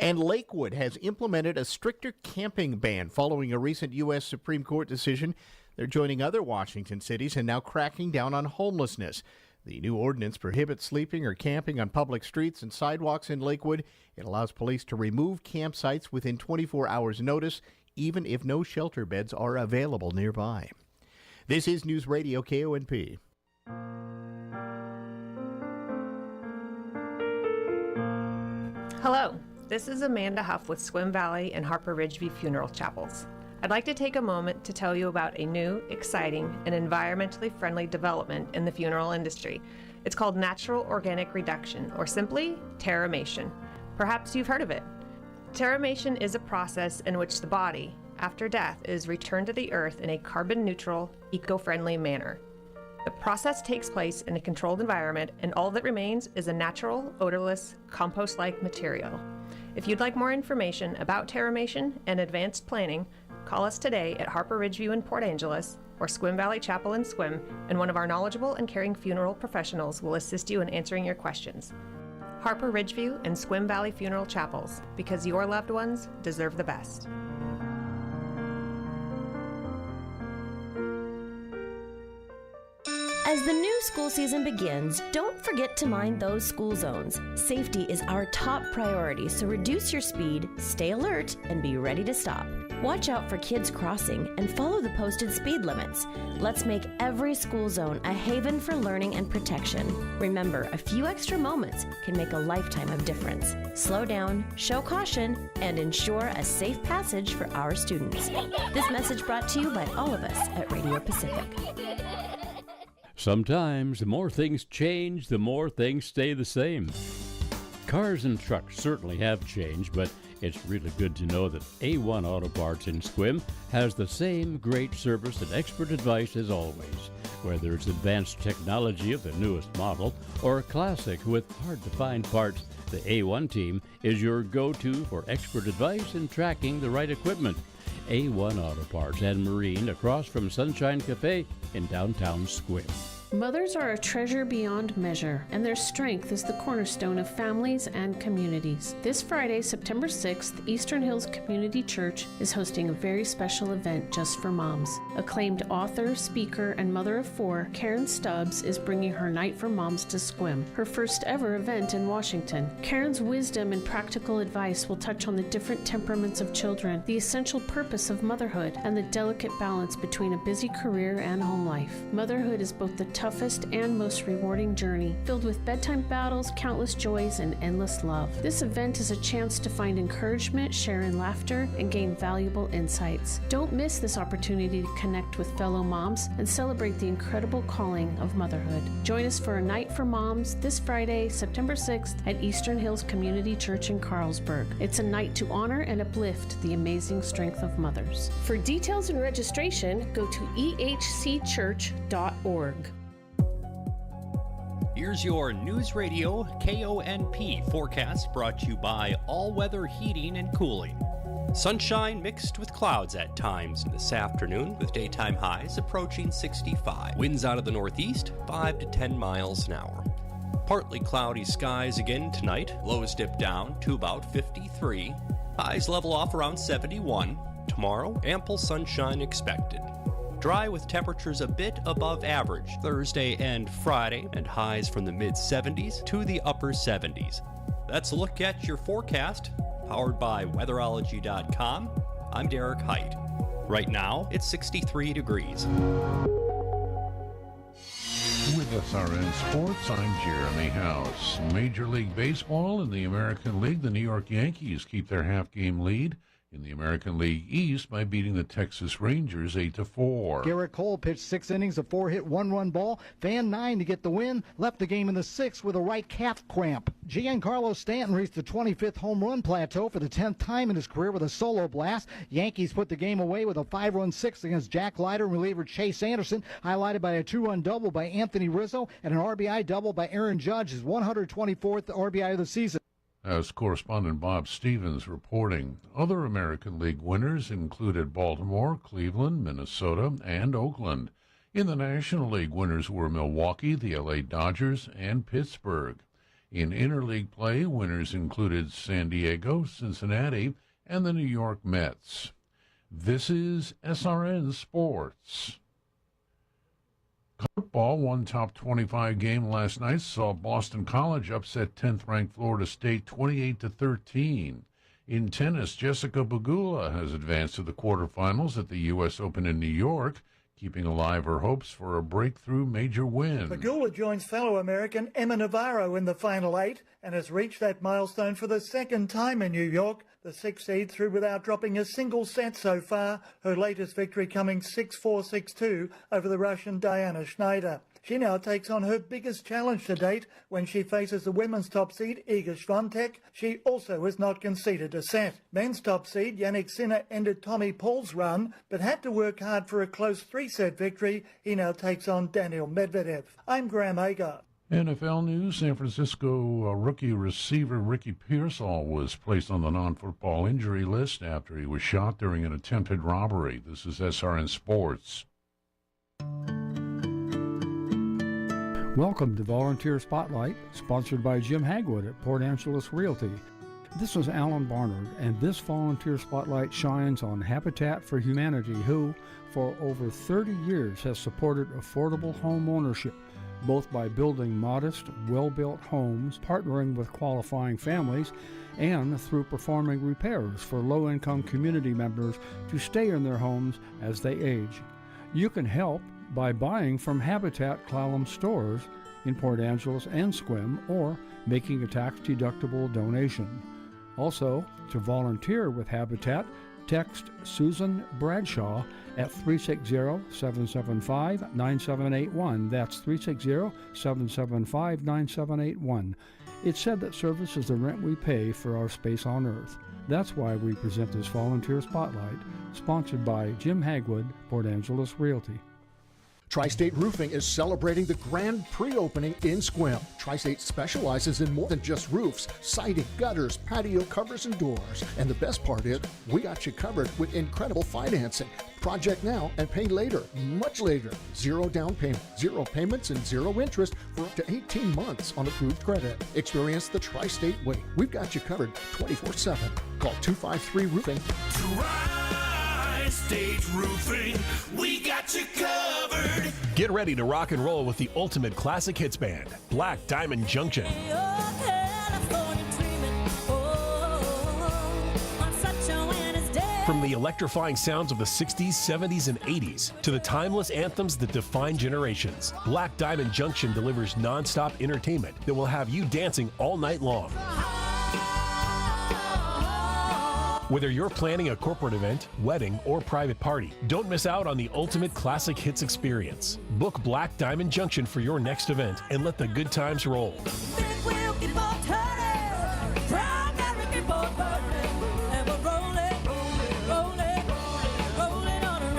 And Lakewood has implemented a stricter camping ban following a recent U.S. Supreme Court decision. They're joining other Washington cities and now cracking down on homelessness. The new ordinance prohibits sleeping or camping on public streets and sidewalks in Lakewood. It allows police to remove campsites within 24 hours' notice, even if no shelter beds are available nearby. This is Newsradio KONP. Hello, this is Amanda Huff with Swim Valley and Harper Ridgeview Funeral Chapels. I'd like to take a moment to tell you about a new, exciting, and environmentally friendly development in the funeral industry. It's called natural organic reduction, or simply terramation. Perhaps you've heard of it. Terramation is a process in which the body, after death, is returned to the earth in a carbon-neutral, eco-friendly manner. The process takes place in a controlled environment, and all that remains is a natural, odorless, compost-like material. If you'd like more information about terramation and advanced planning, call us today at Harper Ridgeview in Port Angeles or Swim Valley Chapel and Swim, and one of our knowledgeable and caring funeral professionals will assist you in answering your questions. Harper Ridgeview and Swim Valley Funeral Chapels, because your loved ones deserve the best. As the new school season begins, don't forget to mind those school zones. Safety is our top priority, so reduce your speed, stay alert, and be ready to stop. Watch out for kids crossing and follow the posted speed limits. Let's make every school zone a haven for learning and protection. Remember, a few extra moments can make a lifetime of difference. Slow down, show caution, and ensure a safe passage for our students. This message brought to you by all of us at Radio Pacific. Sometimes the more things change, the more things stay the same. Cars and trucks certainly have changed, but it's really good to know that A1 Auto Parts in Sequim has the same great service and expert advice as always. Whether it's advanced technology of the newest model or a classic with hard-to-find parts, the A1 team is your go-to for expert advice and tracking the right equipment. A1 Auto Parts and Marine across from Sunshine Cafe in downtown Sequim. Mothers are a treasure beyond measure, and their strength is the cornerstone of families and communities. This Friday, September 6th, Eastern Hills Community Church is hosting a very special event just for moms. Acclaimed author, speaker, and mother of four, Karen Stubbs is bringing her Night for Moms to Sequim, her first ever event in Washington. Karen's wisdom and practical advice will touch on the different temperaments of children, the essential purpose of motherhood, and the delicate balance between a busy career and home life. Motherhood is both the toughest and most rewarding journey, filled with bedtime battles, countless joys, and endless love. This event is a chance to find encouragement, share in laughter, and gain valuable insights. Don't miss this opportunity to connect with fellow moms and celebrate the incredible calling of motherhood. Join us for a Night for Moms this Friday, September 6th at Eastern Hills Community Church in Carlsberg. It's a night to honor and uplift the amazing strength of mothers. For details and registration, go to ehcchurch.org. Here's your News Radio KONP forecast brought to you by All Weather Heating and Cooling. Sunshine mixed with clouds at times this afternoon, with daytime highs approaching 65. Winds out of the northeast, 5 to 10 miles an hour. Partly cloudy skies again tonight. Lows dip down to about 53. Highs level off around 71. Tomorrow, ample sunshine expected. Dry with temperatures a bit above average Thursday and Friday, and highs from the mid-70s to the upper 70s. That's a look at your forecast, powered by weatherology.com. I'm Derek Height. Right now, it's 63 degrees. With SRN Sports, I'm Jeremy House. Major League Baseball in the American League, the New York Yankees keep their half-game lead in the American League East by beating the Texas Rangers 8-4. Garrett Cole pitched 6 innings, a 4-hit, 1-run ball, fanned 9 to get the win, left the game in the 6th with a right calf cramp. Giancarlo Stanton reached the 25th home run plateau for the 10th time in his career with a solo blast. Yankees put the game away with a 5-run 6 against Jack Leiter and reliever Chase Anderson, highlighted by a 2-run double by Anthony Rizzo and an RBI double by Aaron Judge, his 124th RBI of the season. As correspondent Bob Stevens reporting, other American League winners included Baltimore, Cleveland, Minnesota, and Oakland. In the National League, winners were Milwaukee, the LA Dodgers, and Pittsburgh. In interleague play, winners included San Diego, Cincinnati, and the New York Mets. This is SRN Sports. Football, one top 25 game last night saw Boston College upset 10th-ranked Florida State 28-13. In tennis, Jessica Pegula has advanced to the quarterfinals at the U.S. Open in New York, keeping alive her hopes for a breakthrough major win. Pegula joins fellow American Emma Navarro in the final 8 and has reached that milestone for the second time in New York. The 6 seed through without dropping a single set so far, her latest victory coming 6-4, 6-2 over the Russian Diana Schneider. She now takes on her biggest challenge to date when she faces the women's top seed, Iga Swiatek. She also has not conceded a set. Men's top seed, Yannick Sinner, ended Tommy Paul's run, but had to work hard for a close 3-set victory. He now takes on Daniel Medvedev. I'm Graham Agar. NFL news, San Francisco rookie receiver Ricky Pearsall was placed on the non-football injury list after he was shot during an attempted robbery. This is SRN Sports. Welcome to Volunteer Spotlight, sponsored by Jim Hagwood at Port Angeles Realty. This is Alan Barnard, and this Volunteer Spotlight shines on Habitat for Humanity, who, for over 30 years, has supported affordable home ownership, both by building modest, well-built homes, partnering with qualifying families, and through performing repairs for low-income community members to stay in their homes as they age. You can help by buying from Habitat Clallam stores in Port Angeles and Sequim, or making a tax-deductible donation. Also, to volunteer with Habitat, text Susan Bradshaw at 360-775-9781. That's 360-775-9781. It's said that service is the rent we pay for our space on Earth. That's why we present this Volunteer Spotlight, sponsored by Jim Hagwood, Port Angeles Realty. Tri-State Roofing is celebrating the grand pre-opening in Sequim. Tri-State specializes in more than just roofs, siding, gutters, patio covers, and doors. And the best part is, we got you covered with incredible financing. Project now and pay later, much later. Zero down payment, zero payments, and zero interest for up to 18 months on approved credit. Experience the Tri-State way. We've got you covered 24/7. Call 253-ROOFING. Tri-State Roofing, we got you covered. Get ready to rock and roll with the ultimate classic hits band, Black Diamond Junction. From the electrifying sounds of the 60s, 70s, and 80s to the timeless anthems that define generations, Black Diamond Junction delivers non-stop entertainment that will have you dancing all night long. Whether you're planning a corporate event, wedding, or private party, don't miss out on the ultimate classic hits experience. Book Black Diamond Junction for your next event and let the good times roll.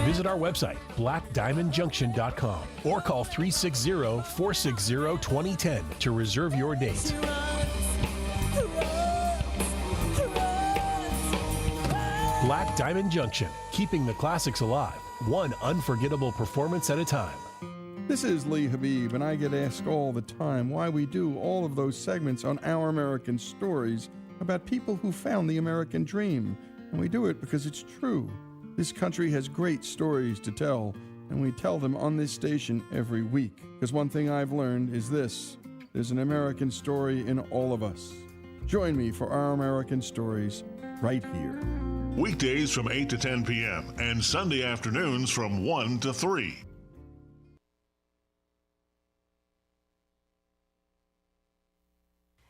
Visit our website, blackdiamondjunction.com, or call 360-460-2010 to reserve your date. Black Diamond Junction, keeping the classics alive, one unforgettable performance at a time. This is Lee Habib, and I get asked all the time why we do all of those segments on Our American Stories about people who found the American dream. And we do it because it's true. This country has great stories to tell, and we tell them on this station every week. Because one thing I've learned is this: there's an American story in all of us. Join me for Our American Stories right here. Weekdays from 8 to 10 p.m. and Sunday afternoons from 1 to 3.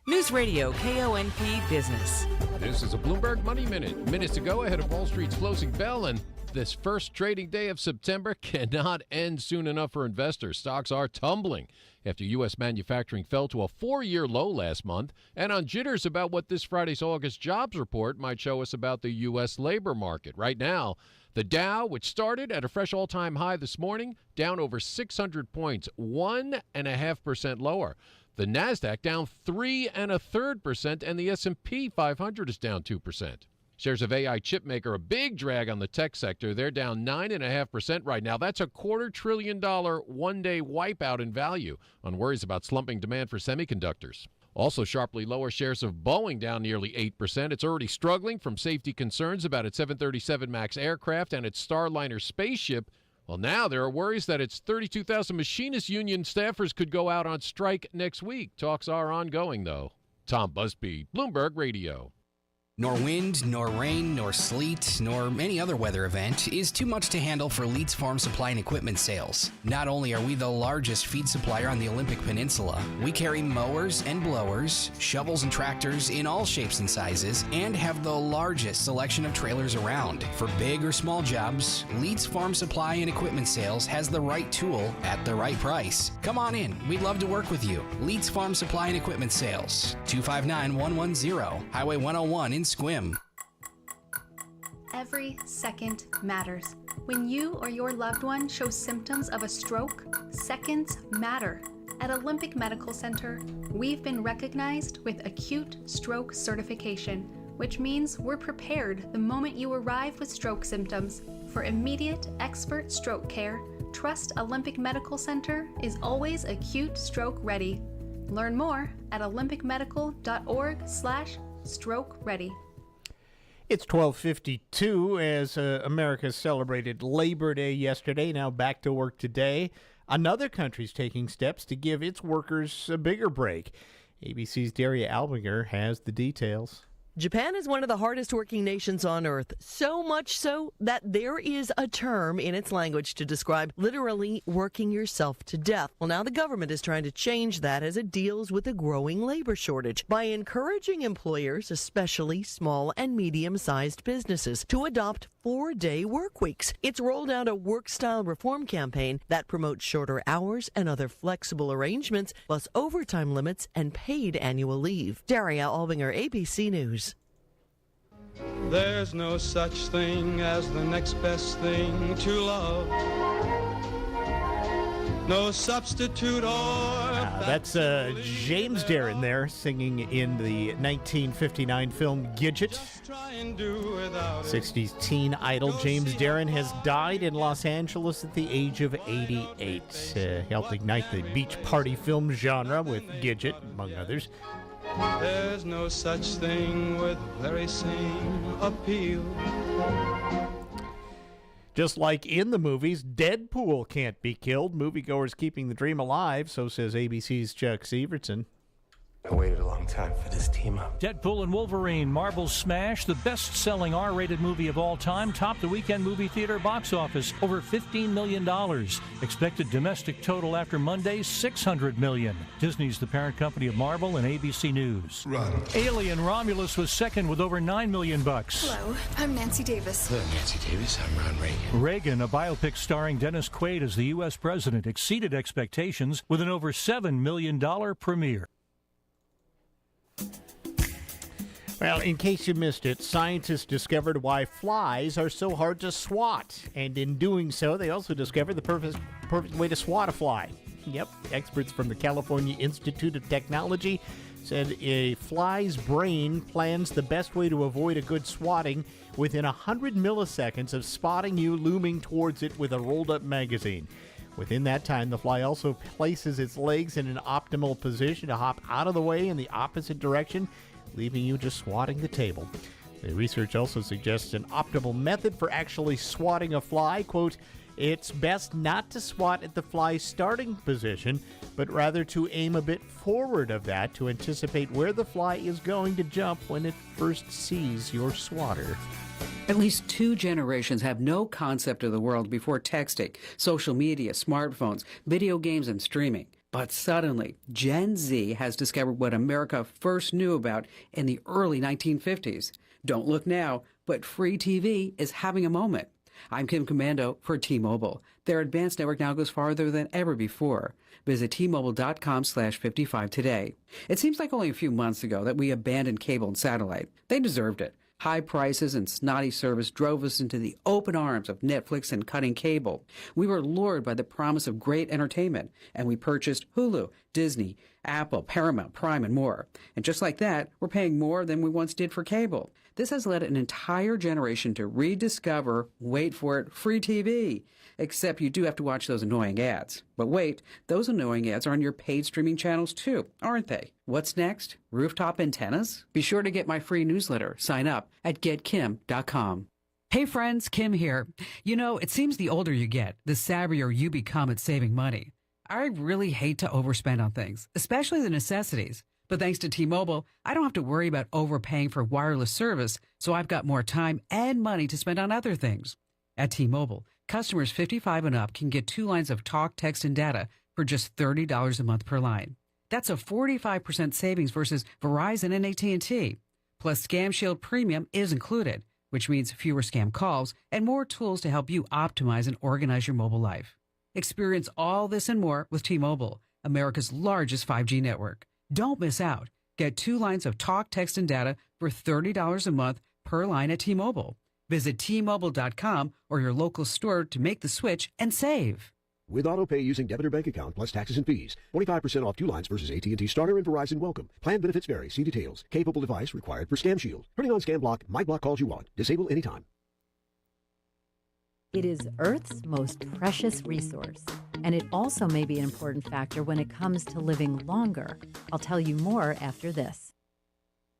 Newsradio KONP Business. This is a Bloomberg Money Minute. Minutes to go ahead of Wall Street's closing bell, and this first trading day of September cannot end soon enough for investors. Stocks are tumbling after U.S. manufacturing fell to a 4-year low last month, and on jitters about what this Friday's August jobs report might show us about the U.S. labor market. Right now, the Dow, which started at a fresh all-time high this morning, down over 600 points, 1.5% lower. The NASDAQ down 3 1/3%, and the S&P 500 is down 2%. Shares of AI chipmaker, a big drag on the tech sector. They're down 9.5% right now. That's a $250 billion one-day wipeout in value on worries about slumping demand for semiconductors. Also sharply lower, shares of Boeing down nearly 8%. It's already struggling from safety concerns about its 737 MAX aircraft and its Starliner spaceship, Well, now there are worries that its 32,000 machinist union staffers could go out on strike next week. Talks are ongoing, though. Tom Busby, Bloomberg Radio. Nor wind, nor rain, nor sleet, nor any other weather event is too much to handle for Leeds Farm Supply and Equipment sales. Not only are we the largest feed supplier on the Olympic Peninsula, we carry mowers and blowers, shovels and tractors in all shapes and sizes, and have the largest selection of trailers around. For big or small jobs, Leeds Farm Supply and Equipment sales has the right tool at the right price. Come on in. We'd love to work with you. Leeds Farm Supply and Equipment sales, 259-110, Highway 101 in Squim. Every second matters. When you or your loved one shows symptoms of a stroke, seconds matter. At Olympic Medical Center, we've been recognized with acute stroke certification, which means we're prepared the moment you arrive with stroke symptoms. For immediate, expert stroke care, trust Olympic Medical Center is always acute stroke ready. Learn more at olympicmedical.org/stroke ready. It's 12:52 as America celebrated Labor Day yesterday, now back to work today. Another country's taking steps to give its workers a bigger break. ABC's Daria Albinger has the details. Japan is one of the hardest working nations on earth, so much so that there is a term in its language to describe literally working yourself to death. Well, now the government is trying to change that as it deals with a growing labor shortage by encouraging employers, especially small and medium-sized businesses, to adopt 4-day work weeks. It's rolled out a work-style reform campaign that promotes shorter hours and other flexible arrangements, plus overtime limits and paid annual leave. Daria Albinger, ABC News. There's no such thing as the next best thing to love. No substitute or... That's James Darren there singing in the 1959 film Gidget. 60s teen idol James Darren has died in Los Angeles at the age of 88. Helped ignite the beach party film genre with Gidget, among others. There's no such thing with very same appeal. Just like in the movies, Deadpool can't be killed. Moviegoers keeping the dream alive, so says ABC's Chuck Severson. I waited a long time for this team up. Deadpool and Wolverine, Marvel's smash, the best-selling R-rated movie of all time, topped the weekend movie theater box office, over $15 million. Expected domestic total after Monday, $600 million. Disney's the parent company of Marvel and ABC News. Run. Alien Romulus was second with over $9 million. Hello, I'm Nancy Davis. Hello, Nancy Davis. I'm Ron Reagan. Reagan, a biopic starring Dennis Quaid as the U.S. president, exceeded expectations with an over $7 million premiere. Well, in case you missed it, scientists discovered why flies are so hard to swat. And in doing so, they also discovered the perfect way to swat a fly. Yep, experts from the California Institute of Technology said a fly's brain plans the best way to avoid a good swatting within 100 milliseconds of spotting you looming towards it with a rolled-up magazine. Within that time, the fly also places its legs in an optimal position to hop out of the way in the opposite direction, leaving you just swatting the table. The research also suggests an optimal method for actually swatting a fly. Quote, it's best not to swat at the fly's starting position, but rather to aim a bit forward of that to anticipate where the fly is going to jump when it first sees your swatter. At least 2 generations have no concept of the world before texting, social media, smartphones, video games, and streaming. But suddenly, Gen Z has discovered what America first knew about in the early 1950s. Don't look now, but free TV is having a moment. I'm Kim Commando for T-Mobile. Their advanced network now goes farther than ever before. Visit T-Mobile.com/55 today. It seems like only a few months ago that we abandoned cable and satellite. They deserved it. High prices and snotty service drove us into the open arms of Netflix and cutting cable. We were lured by the promise of great entertainment, and we purchased Hulu, Disney, Apple, Paramount, Prime, and more. And just like that, we're paying more than we once did for cable. This has led an entire generation to rediscover, wait for it, free TV. Except you do have to watch those annoying ads. But wait, those annoying ads are on your paid streaming channels too, aren't they? What's next? Rooftop antennas? Be sure to get my free newsletter. Sign up at getkim.com. Hey friends, Kim here. You know, it seems the older you get, the savvier you become at saving money. I really hate to overspend on things, especially the necessities. But thanks to T-Mobile, I don't have to worry about overpaying for wireless service, so I've got more time and money to spend on other things. At T-Mobile, customers 55 and up can get 2 lines of talk, text, and data for just $30 a month per line. That's a 45% savings versus Verizon and AT&T. Plus, Scam Shield Premium is included, which means fewer scam calls and more tools to help you optimize and organize your mobile life. Experience all this and more with T-Mobile, America's largest 5G network. Don't miss out. Get 2 lines of talk, text, and data for $30 a month per line at T-Mobile. Visit T-Mobile.com or your local store to make the switch and save. With autopay using debit or bank account plus taxes and fees. 25% off 2 lines versus AT&T Starter and Verizon Welcome. Plan benefits vary. See details. Capable device required for Scam Shield. Turning on Scam Block. My block calls you want. Disable anytime. It is Earth's most precious resource, and it also may be an important factor when it comes to living longer. I'll tell you more after this.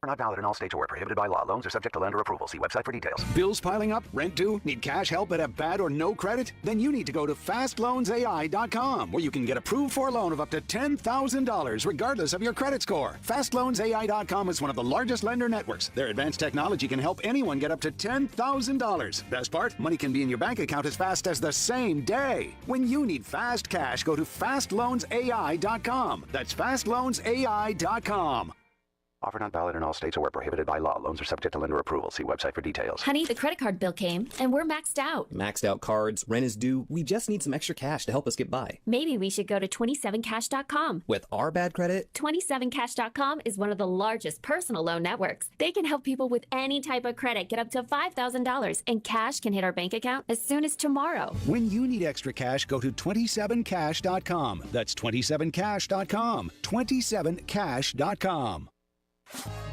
Not valid in all states or prohibited by law. Loans are subject to lender approval. See website for details. Bills piling up? Rent due? Need cash help but have bad or no credit? Then you need to go to FastLoansAI.com, where you can get approved for a loan of up to $10,000 regardless of your credit score. FastLoansAI.com is one of the largest lender networks. Their advanced technology can help anyone get up to $10,000. Best part? Money can be in your bank account as fast as the same day. When you need fast cash, go to FastLoansAI.com. That's FastLoansAI.com. Offer not valid in all states or prohibited by law. Loans are subject to lender approval. See website for details. Honey, the credit card bill came, and we're maxed out. Maxed out cards, rent is due. We just need some extra cash to help us get by. Maybe we should go to 27cash.com. With our bad credit? 27cash.com is one of the largest personal loan networks. They can help people with any type of credit get up to $5,000, and cash can hit our bank account as soon as tomorrow. When you need extra cash, go to 27cash.com. That's 27cash.com. 27cash.com.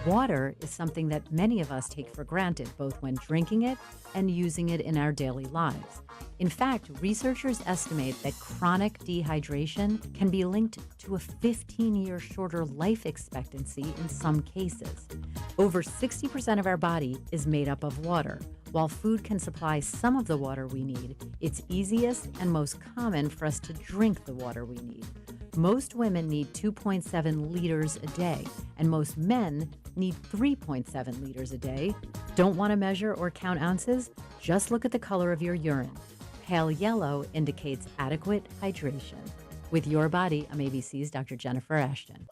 Water is something that many of us take for granted, both when drinking it and using it in our daily lives. In fact, researchers estimate that chronic dehydration can be linked to a 15-year shorter life expectancy in some cases. Over 60% of our body is made up of water. While food can supply some of the water we need, it's easiest and most common for us to drink the water we need. Most women need 2.7 liters a day, and most men need 3.7 liters a day. Don't want to measure or count ounces? Just look at the color of your urine. Pale yellow indicates adequate hydration. With Your Body, I'm ABC's Dr. Jennifer Ashton.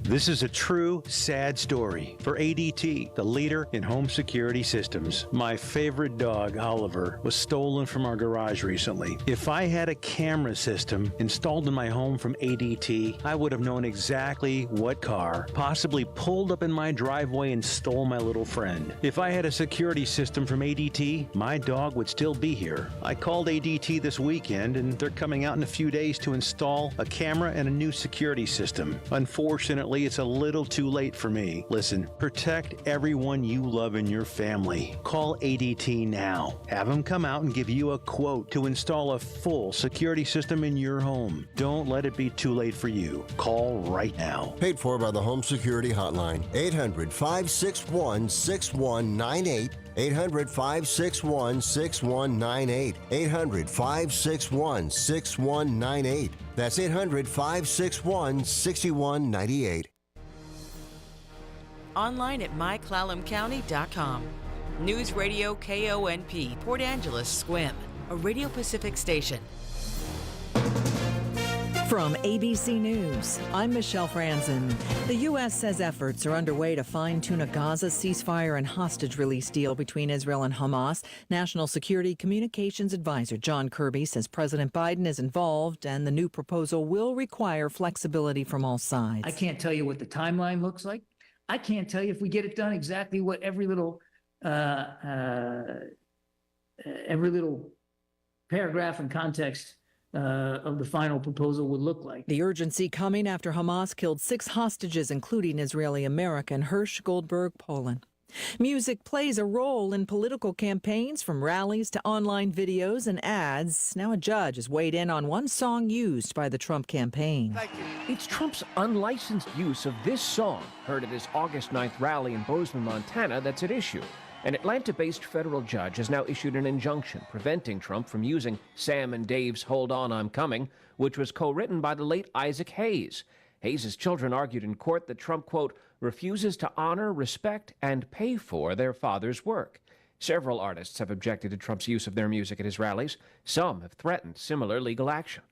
This is a true, sad story for ADT, the leader in home security systems. My favorite dog, Oliver, was stolen from our garage recently. If I had a camera system installed in my home from ADT, I would have known exactly what car possibly pulled up in my driveway and stole my little friend. If I had a security system from ADT, my dog would still be here. I called ADT this weekend, and they're coming out in a few days to install a camera and a new security system. Unfortunately, it's a little too late for me. Listen, protect everyone you love in your family. Call ADT now. Have them come out and give you a quote to install a full security system in your home. Don't let it be too late for you. Call right now. Paid for by the Home Security Hotline. 800-561-6198. 800-561-6198. 800-561-6198. That's 800-561-6198. Online at myclallamcounty.com. News Radio KONP, Port Angeles, Squim, a Radio Pacific station. From ABC News, I'm Michelle Franzen. The U.S. says efforts are underway to fine-tune a Gaza ceasefire and hostage release deal between Israel and Hamas. National Security Communications Advisor John Kirby says President Biden is involved and the new proposal will require flexibility from all sides. I can't tell you what the timeline looks like. I can't tell you if we get it done exactly what every little paragraph and context of the final proposal would look like. The urgency coming after Hamas killed 6 hostages, including Israeli-American Hirsch Goldberg Poland. Music plays a role in political campaigns, from rallies to online videos and ads. Now a judge has weighed in on one song used by the Trump campaign. It's Trump's unlicensed use of this song, heard at his August 9th rally in Bozeman, Montana, that's at issue. An Atlanta-based federal judge has now issued an injunction preventing Trump from using Sam and Dave's Hold On, I'm Coming, which was co-written by the late Isaac Hayes. Hayes' children argued in court that Trump, quote, refuses to honor, respect, and pay for their father's work. Several artists have objected to Trump's use of their music at his rallies. Some have threatened similar legal action.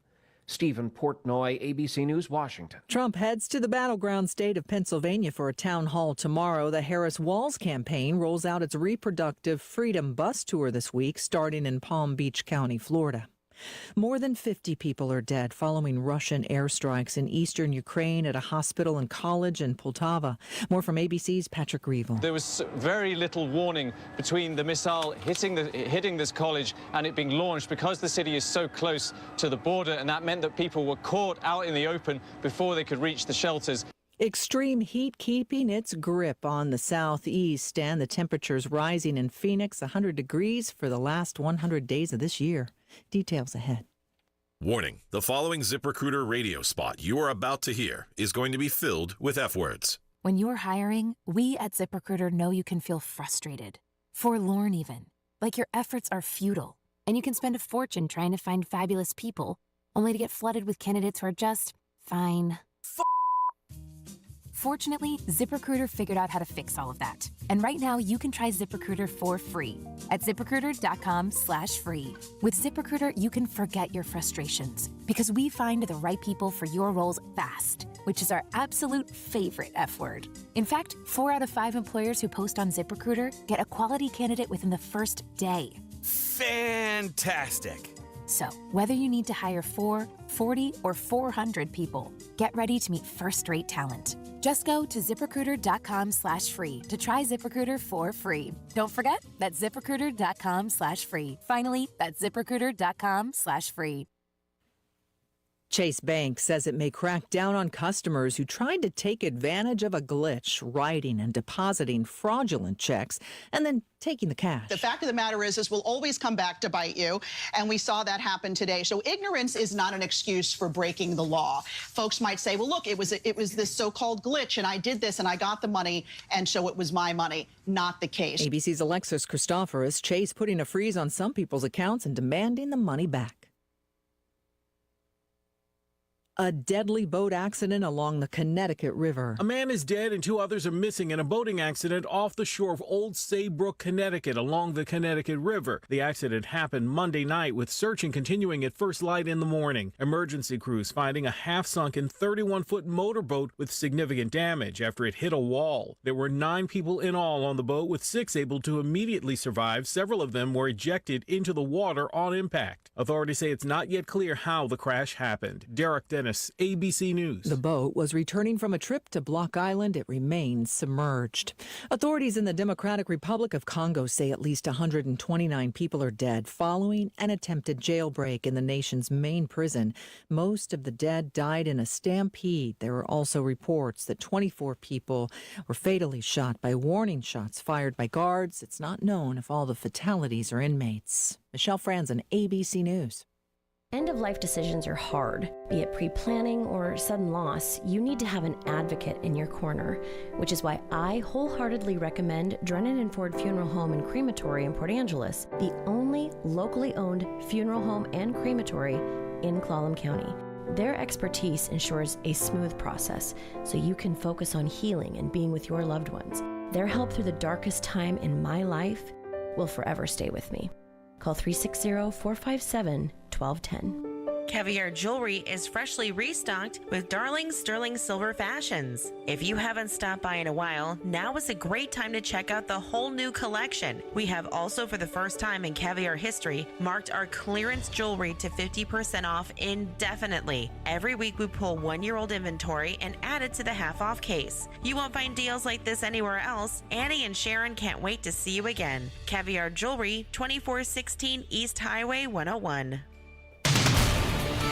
Stephen Portnoy, ABC News, Washington. Trump heads to the battleground state of Pennsylvania for a town hall tomorrow. The Harris Walls campaign rolls out its Reproductive Freedom bus tour this week, starting in Palm Beach County, Florida. More than 50 people are dead following Russian airstrikes in eastern Ukraine at a hospital and college in Poltava. More from ABC's Patrick Reevell. There was very little warning between the missile hitting this college and it being launched because the city is so close to the border, and that meant that people were caught out in the open before they could reach the shelters. Extreme heat keeping its grip on the southeast, and the temperatures rising in Phoenix, 100 degrees for the last 100 days of this year. Details ahead. Warning, the following ZipRecruiter radio spot you are about to hear is going to be filled with F words. When you're hiring, we at ZipRecruiter know you can feel frustrated, forlorn even, like your efforts are futile, and you can spend a fortune trying to find fabulous people, only to get flooded with candidates who are just fine. Fortunately, ZipRecruiter figured out how to fix all of that. And right now, you can try ZipRecruiter for free at ZipRecruiter.com/free. With ZipRecruiter, you can forget your frustrations because we find the right people for your roles fast, which is our absolute favorite F word. In fact, 4 out of 5 employers who post on ZipRecruiter get a quality candidate within the first day. Fantastic. So, whether you need to hire 4, 40, or 400 people, get ready to meet first-rate talent. Just go to ZipRecruiter.com/free to try ZipRecruiter for free. Don't forget, that's ZipRecruiter.com/free. Finally, that's ZipRecruiter.com/free. Chase Bank says it may crack down on customers who tried to take advantage of a glitch, writing and depositing fraudulent checks, and then taking the cash. The fact of the matter is we'll always come back to bite you, and we saw that happen today. So ignorance is not an excuse for breaking the law. Folks might say, well, look, it was this so-called glitch, and I did this, and I got the money, and so it was my money. Not the case. ABC's Alexis Christoforous. Chase putting a freeze on some people's accounts and demanding the money back. A deadly boat accident along the Connecticut River. A man is dead and 2 others are missing in a boating accident off the shore of Old Saybrook, Connecticut, along the Connecticut River. The accident happened Monday night, with searching continuing at first light in the morning. Emergency crews finding a half-sunken 31-foot motorboat with significant damage after it hit a wall. There were 9 people in all on the boat, with 6 able to immediately survive. Several of them were ejected into the water on impact. Authorities say it's not yet clear how the crash happened. Derek Dennis, ABC News. The boat was returning from a trip to Block Island. It remains submerged. Authorities in the Democratic Republic of Congo say at least 129 people are dead following an attempted jailbreak in the nation's main prison. Most of the dead died in a stampede. There were also reports that 24 people were fatally shot by warning shots fired by guards. It's not known if all the fatalities are inmates. Michelle Franzen, ABC News. End-of-life decisions are hard. Be it pre-planning or sudden loss, you need to have an advocate in your corner, which is why I wholeheartedly recommend Drennan and Ford Funeral Home and Crematory in Port Angeles, the only locally owned funeral home and crematory in Clallam County. Their expertise ensures a smooth process so you can focus on healing and being with your loved ones. Their help through the darkest time in my life will forever stay with me. Call 360-457-1210. Caviar Jewelry is freshly restocked with Darling Sterling Silver Fashions. If you haven't stopped by in a while, now is a great time to check out the whole new collection. We have also, for the first time in Caviar history, marked our clearance jewelry to 50% off indefinitely. Every week we pull 1-year-old inventory and add it to the half-off case. You won't find deals like this anywhere else. Annie and Sharon can't wait to see you again. Caviar Jewelry, 2416 East Highway 101.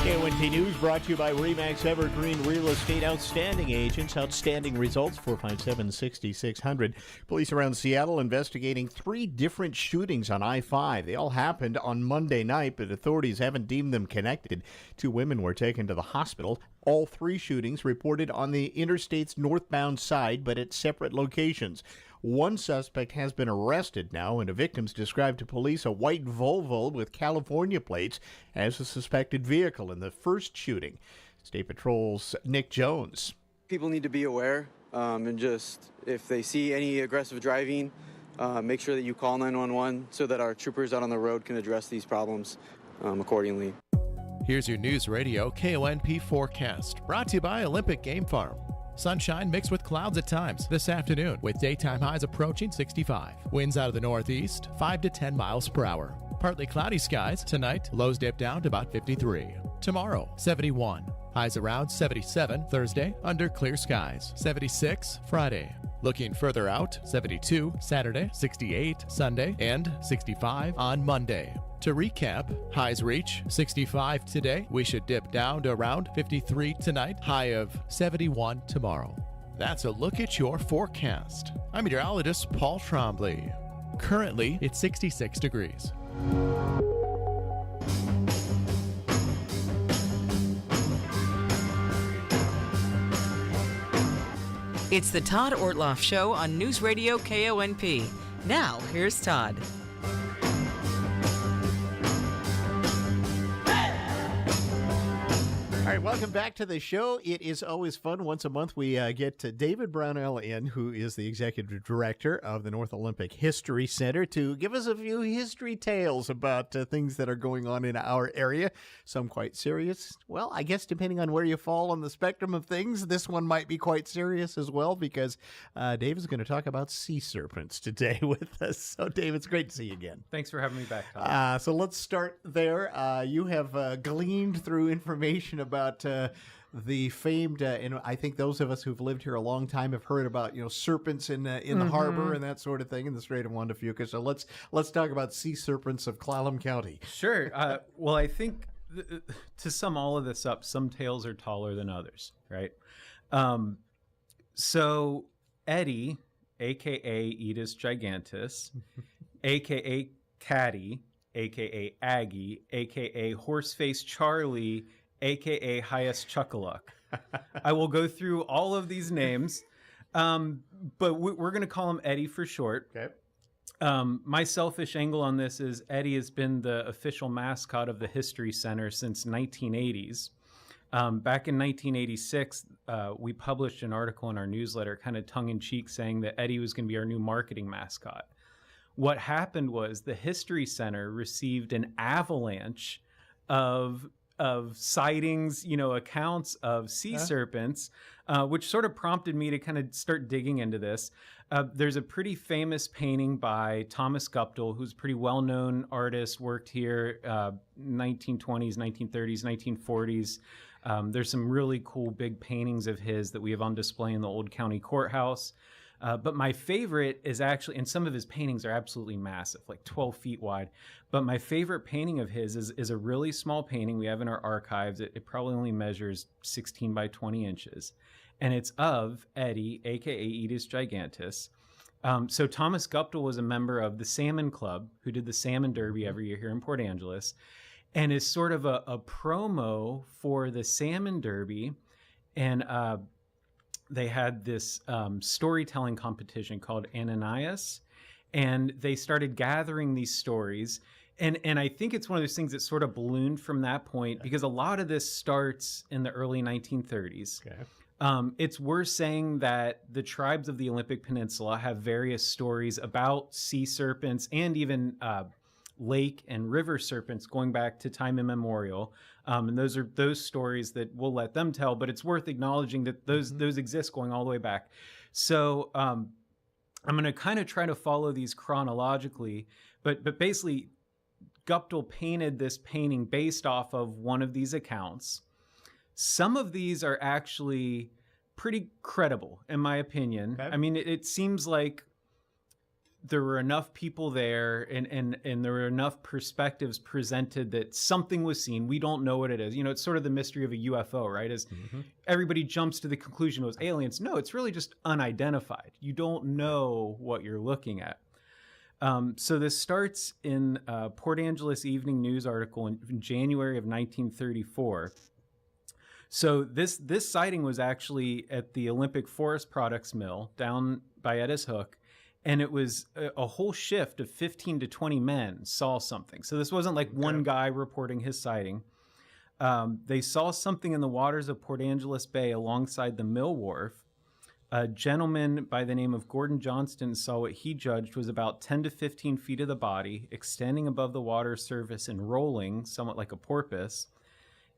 KONP News brought to you by RE/MAX Evergreen Real Estate Outstanding Agents. Outstanding results, 457-6600. Police around Seattle investigating 3 different shootings on I-5. They all happened on Monday night, but authorities haven't deemed them connected. 2 women were taken to the hospital. All 3 shootings reported on the interstate's northbound side, but at separate locations. One suspect has been arrested now, and a victim's described to police a white Volvo with California plates as a suspected vehicle in the first shooting. State Patrol's Nick Jones. People need to be aware, and just if they see any aggressive driving, make sure that you call 911 so that our troopers out on the road can address these problems accordingly. Here's your News Radio KONP forecast, brought to you by Olympic Game Farm. Sunshine mixed with clouds at times this afternoon, with daytime highs approaching 65. Winds out of the northeast, 5 to 10 miles per hour. Partly cloudy skies tonight, lows dip down to about 53. Tomorrow, 71. Highs around 77 Thursday, under clear skies. 76 Friday. Looking further out, 72 Saturday, 68 Sunday, and 65 on Monday. To recap, highs reach 65 today. We should dip down to around 53 tonight, high of 71 tomorrow. That's a look at your forecast. I'm meteorologist Paul Trombley. Currently, it's 66 degrees. It's the Todd Ortloff Show on News Radio KONP. Now, here's Todd. All right, welcome back to the show. It is always fun. Once a month, we get David Brownell in, who is the executive director of the North Olympic History Center, to give us a few history tales about things that are going on in our area. Some quite serious. Well, I guess depending on where you fall on the spectrum of things, this one might be quite serious as well, because Dave is going to talk about sea serpents today with us. So, Dave, it's great to see you again. Thanks for having me back, Todd. So let's start there. You have gleaned through information about the famed, and I think those of us who've lived here a long time have heard about, serpents in the harbor and that sort of thing in the Strait of Juan de Fuca. So let's talk about sea serpents of Clallam County. Sure. Well, I think to sum all of this up, some tales are taller than others, right? So Eddie, a.k.a. Aedes gigantus, a.k.a. Caddy, a.k.a. Aggie, a.k.a. Horseface Charlie, a.k.a. Highest Chuckaluck. I will go through all of these names, but we're going to call him Eddie for short. Okay. My selfish angle on this is Eddie has been the official mascot of the History Center since 1980s. Back in 1986, we published an article in our newsletter, kind of tongue-in-cheek, saying that Eddie was going to be our new marketing mascot. What happened was the History Center received an avalanche of sightings, accounts of sea serpents, which sort of prompted me to kind of start digging into this. There's a pretty famous painting by Thomas Guptill, who's a pretty well-known artist, worked here 1920s, 1930s, 1940s. There's some really cool big paintings of his that we have on display in the Old County Courthouse. But my favorite is actually, and some of his paintings are absolutely massive, like 12 feet wide. But my favorite painting of his is a really small painting we have in our archives. It probably only measures 16 by 20 inches. And it's of Eddie, a.k.a. Aedes gigantus. So Thomas Guptill was a member of the Salmon Club, who did the Salmon Derby every year here in Port Angeles, and is sort of a promo for the Salmon Derby. And they had this storytelling competition called Ananias, and they started gathering these stories. And I think it's one of those things that sort of ballooned from that point, because a lot of this starts in the early 1930s. Okay. It's worth saying that the tribes of the Olympic Peninsula have various stories about sea serpents and even lake and river serpents going back to time immemorial. And those are those stories that we'll let them tell, but it's worth acknowledging that those exist going all the way back. So I'm going to kind of try to follow these chronologically, but basically Guptill painted this painting based off of one of these accounts. Some of these are actually pretty credible, in my opinion. Okay. I mean, it seems like there were enough people there and there were enough perspectives presented that something was seen. We don't know what it is. It's sort of the mystery of a UFO, right? As everybody jumps to the conclusion it was aliens. No, it's really just unidentified. You don't know what you're looking at. So this starts in a Port Angeles Evening News article in January of 1934. So this sighting was actually at the Olympic Forest Products Mill down by Edda's Hook. And it was a whole shift of 15 to 20 men saw something. So this wasn't like one guy reporting his sighting. They saw something in the waters of Port Angeles Bay alongside the mill wharf. A gentleman by the name of Gordon Johnston saw what he judged was about 10 to 15 feet of the body, extending above the water surface and rolling, somewhat like a porpoise.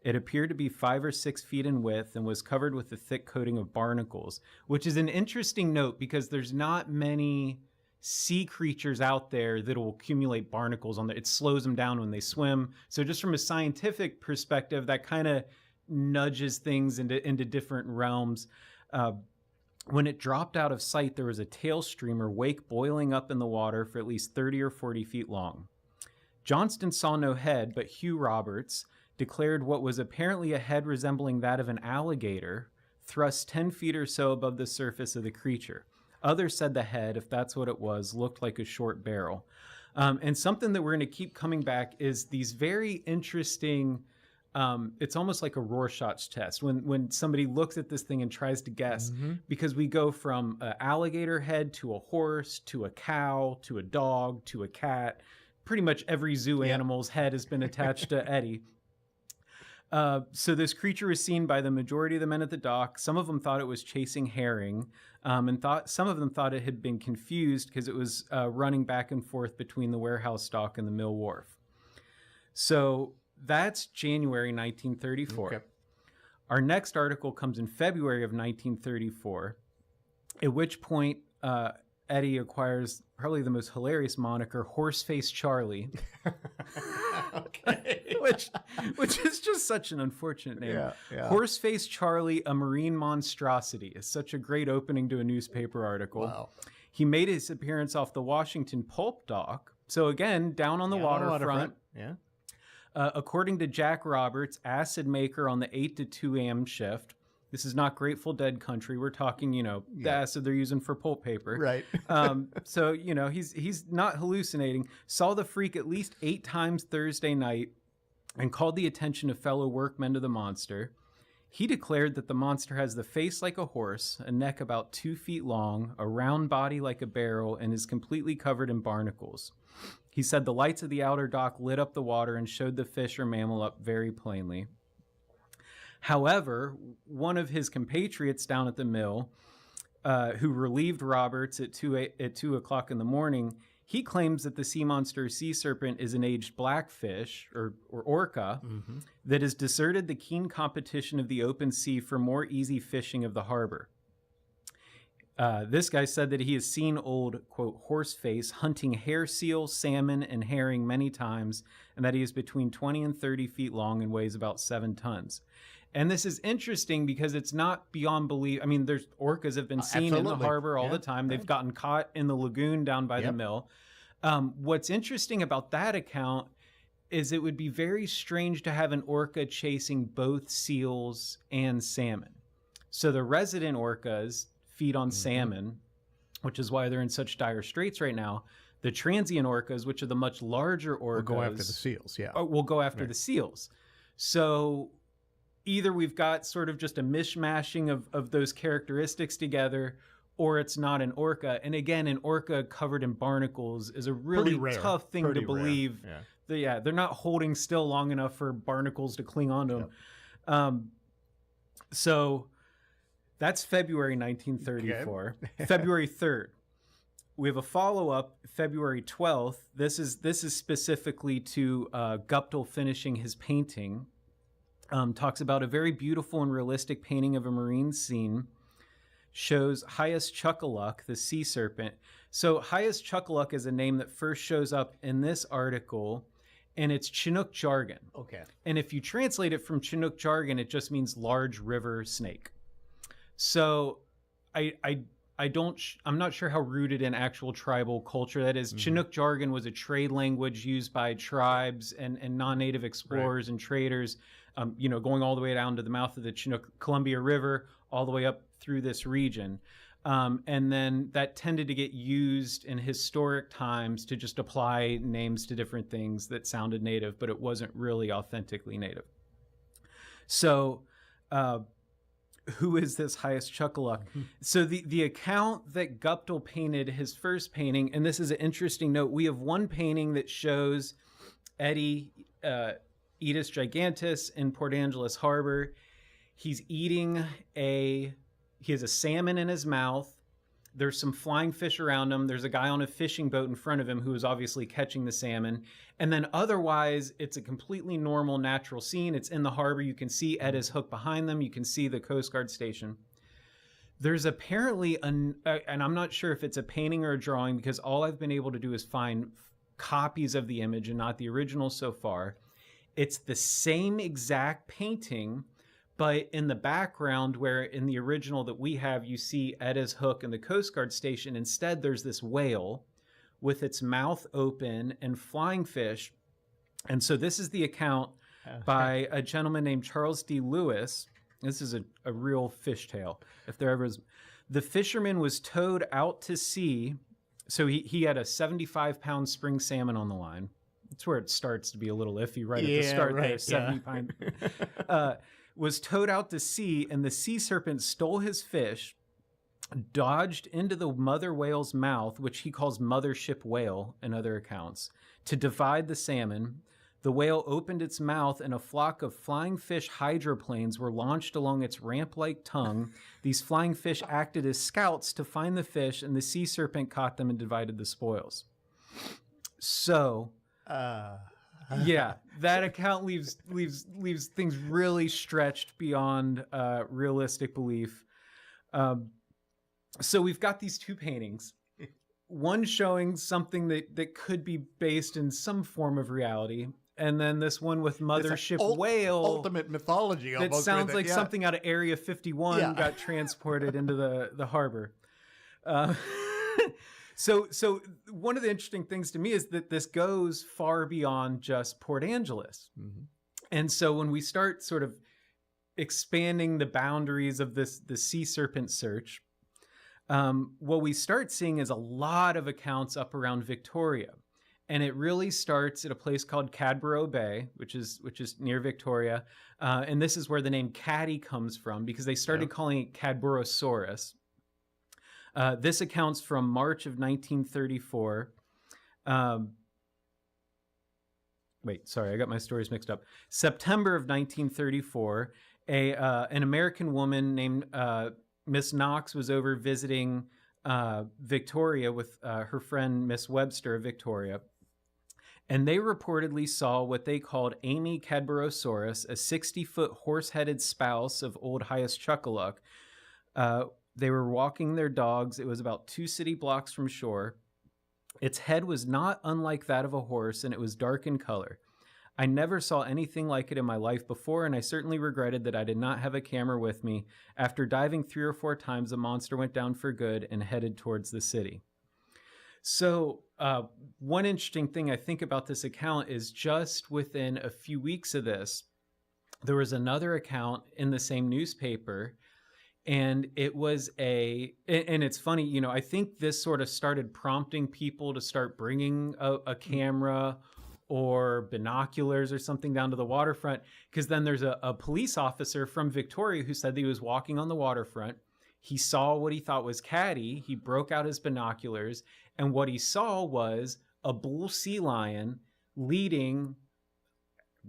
It appeared to be 5 or 6 feet in width and was covered with a thick coating of barnacles, which is an interesting note because there's not many sea creatures out there that will accumulate barnacles on there. It slows them down when they swim. So just from a scientific perspective, that kind of nudges things into different realms. When it dropped out of sight, there was a tail stream or wake boiling up in the water for at least 30 or 40 feet long. Johnston saw no head, but Hugh Roberts declared what was apparently a head resembling that of an alligator thrust 10 feet or so above the surface of the creature. Others said the head, if that's what it was, looked like a short barrel. And something that we're going to keep coming back is these very interesting, it's almost like a Rorschach test when somebody looks at this thing and tries to guess, because we go from an alligator head to a horse, to a cow, to a dog, to a cat. Pretty much every zoo animal's head has been attached to Eddie. So this creature was seen by the majority of the men at the dock. Some of them thought it was chasing herring, and some of them thought it had been confused because it was running back and forth between the warehouse dock and the mill wharf. So that's January 1934. Okay. Our next article comes in February of 1934, at which point Eddie acquires probably the most hilarious moniker, Horseface Charlie. Okay. which is just such an unfortunate name. Yeah. Horseface Charlie, a marine monstrosity, is such a great opening to a newspaper article. Wow. He made his appearance off the Washington pulp dock. So again, down on the waterfront. Yeah. According to Jack Roberts, acid maker on the 8 to 2 a.m. shift. This is not Grateful Dead country. We're talking, the acid they're using for pulp paper. Right. So, he's not hallucinating. Saw the freak at least 8 times Thursday night and called the attention of fellow workmen to the monster. He declared that the monster has the face like a horse, a neck about 2 feet long, a round body like a barrel, and is completely covered in barnacles. He said the lights of the outer dock lit up the water and showed the fish or mammal up very plainly. However, one of his compatriots down at the mill, who relieved Roberts at 2 o'clock in the morning, he claims that the sea monster sea serpent is an aged blackfish, or orca, that has deserted the keen competition of the open sea for more easy fishing of the harbor. This guy said that he has seen old, quote, Horseface hunting hair seal, salmon, and herring many times, and that he is between 20 and 30 feet long and weighs about 7 tons. And this is interesting because it's not beyond belief. I mean, there's orcas have been seen in the harbor all the time. They've gotten caught in the lagoon down by the mill. What's interesting about that account is it would be very strange to have an orca chasing both seals and salmon. So the resident orcas feed on salmon, which is why they're in such dire straits right now. The transient orcas, which are the much larger orcas, will go after the seals. Will go after the seals. So either we've got sort of just a mishmashing of those characteristics together, or it's not an orca. And again, an orca covered in barnacles is a really tough thing to believe. They're not holding still long enough for barnacles to cling onto them. So that's February 1934. Okay. February 3rd. We have a follow-up, February 12th. This is specifically to Guptill finishing his painting. Talks about a very beautiful and realistic painting of a marine scene. Shows Hyas-Chuckaluk, the sea serpent. So Hyas-Chuckaluk is a name that first shows up in this article, and it's Chinook jargon. Okay. And if you translate it from Chinook jargon, it just means large river snake. So I'm not sure how rooted in actual tribal culture that is. Chinook jargon was a trade language used by tribes and non-native explorers and traders, going all the way down to the mouth of the Columbia River, all the way up through this region. And then that tended to get used in historic times to just apply names to different things that sounded native, but it wasn't really authentically native. So who is this Hyas-Chuckaluk? So the account that Guptill painted his first painting, and this is an interesting note, we have one painting that shows Eddie Edis Gigantus in Port Angeles Harbor. He has a salmon in his mouth. There's some flying fish around him. There's a guy on a fishing boat in front of him who is obviously catching the salmon. And then otherwise, it's a completely normal, natural scene. It's in the harbor. You can see Edda's hook behind them. You can see the Coast Guard station. There's apparently, and I'm not sure if it's a painting or a drawing because all I've been able to do is find copies of the image and not the original so far. It's the same exact painting, but in the background, where in the original that we have, you see Edda's hook in the Coast Guard station. Instead, there's this whale with its mouth open and flying fish. And so this is the account by a gentleman named Charles D. Lewis. This is a real fish tale, if there ever is. The fisherman was towed out to sea. So he had a 75-pound spring salmon on the line. That's where it starts to be a little iffy right at the start there, 70-pound. Was towed out to sea, and the sea serpent stole his fish, dodged into the mother whale's mouth, which he calls mothership whale in other accounts, to divide the salmon. The whale opened its mouth, and a flock of flying fish hydroplanes were launched along its ramp-like tongue. These flying fish acted as scouts to find the fish, and the sea serpent caught them and divided the spoils. So... yeah, that account leaves things really stretched beyond realistic belief. So we've got these two paintings, one showing something that could be based in some form of reality, and then this one with mothership whale, ultimate mythology. That sounds like something out of Area 51 got transported into the harbor. So one of the interesting things to me is that this goes far beyond just Port Angeles. Mm-hmm. And so when we start sort of expanding the boundaries of the sea serpent search, what we start seeing is a lot of accounts up around Victoria. And it really starts at a place called Cadborough Bay, which is near Victoria. And this is where the name Caddy comes from, because they started calling it Cadborosaurus. This accounts from March of 1934. Wait, sorry, I got my stories mixed up. September of 1934, an American woman named Miss Knox was over visiting Victoria with her friend Miss Webster of Victoria. And they reportedly saw what they called Amy Cadborosaurus, a 60-foot horse-headed spouse of old Hyas-Chuckaluk. They were walking their dogs. It was about 2 city blocks from shore. Its head was not unlike that of a horse, and it was dark in color. I never saw anything like it in my life before, and I certainly regretted that I did not have a camera with me. After diving 3 or 4 times, the monster went down for good and headed towards the city. So one interesting thing I think about this account is just within a few weeks of this, there was another account in the same newspaper. And it was and it's funny, you know, I think this sort of started prompting people to start bringing a camera or binoculars or something down to the waterfront, because then there's a police officer from Victoria who said that he was walking on the waterfront. He saw what he thought was Caddy. He broke out his binoculars, and what he saw was a bull sea lion leading,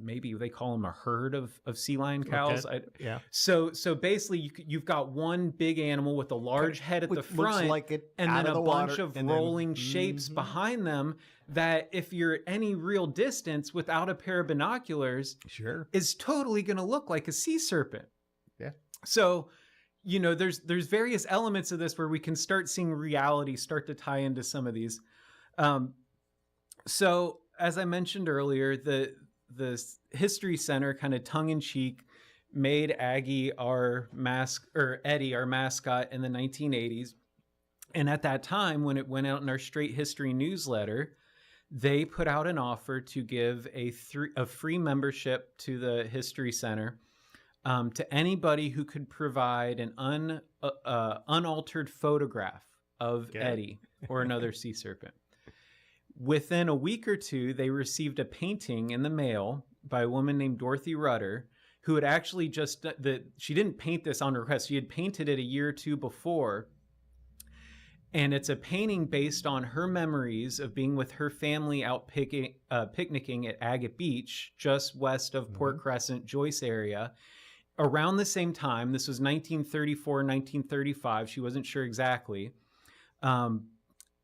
maybe they call them a herd of sea lion cows. Okay. So basically, you've got one big animal with a large head at the front, like it and then a bunch of and rolling shapes behind them. That if you're at any real distance without a pair of binoculars, is totally going to look like a sea serpent. Yeah. So, you know, there's various elements of this where we can start seeing reality start to tie into some of these. So as I mentioned earlier, the History Center kind of tongue-in-cheek made Eddie our mascot in the 1980s. And at that time, when it went out in our Straight History newsletter, they put out an offer to give a free membership to the History Center to anybody who could provide an unaltered photograph of Eddie or another sea serpent. Within a week or two, they received a painting in the mail by a woman named Dorothy Rutter. who had actually just she didn't paint this on request. She had painted it a year or two before. And it's a painting based on her memories of being with her family out picnicking at Agate Beach, just west of Port Crescent, Joyce area. Around the same time, this was 1934, 1935. She wasn't sure exactly.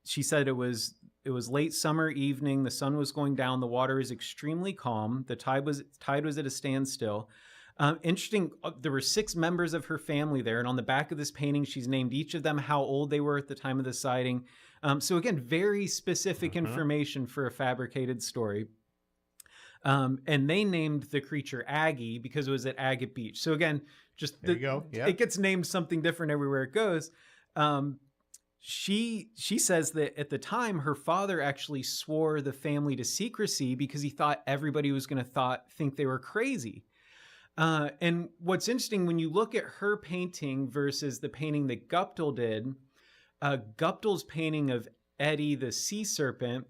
She said it was late summer evening. The sun was going down. The water is extremely calm. The tide was at a standstill. Interesting, there were 6 members of her family there, and on the back of this painting, she's named each of them how old they were at the time of the sighting. So again, very specific information for a fabricated story. And they named the creature Aggie because it was at Agate Beach. So again, just there you go. Yeah. It gets named something different everywhere it goes. She says that at the time, her father actually swore the family to secrecy because he thought everybody was going to think they were crazy. And what's interesting, when you look at her painting versus the painting that Guptill did, Guptill's painting of Eddie the sea serpent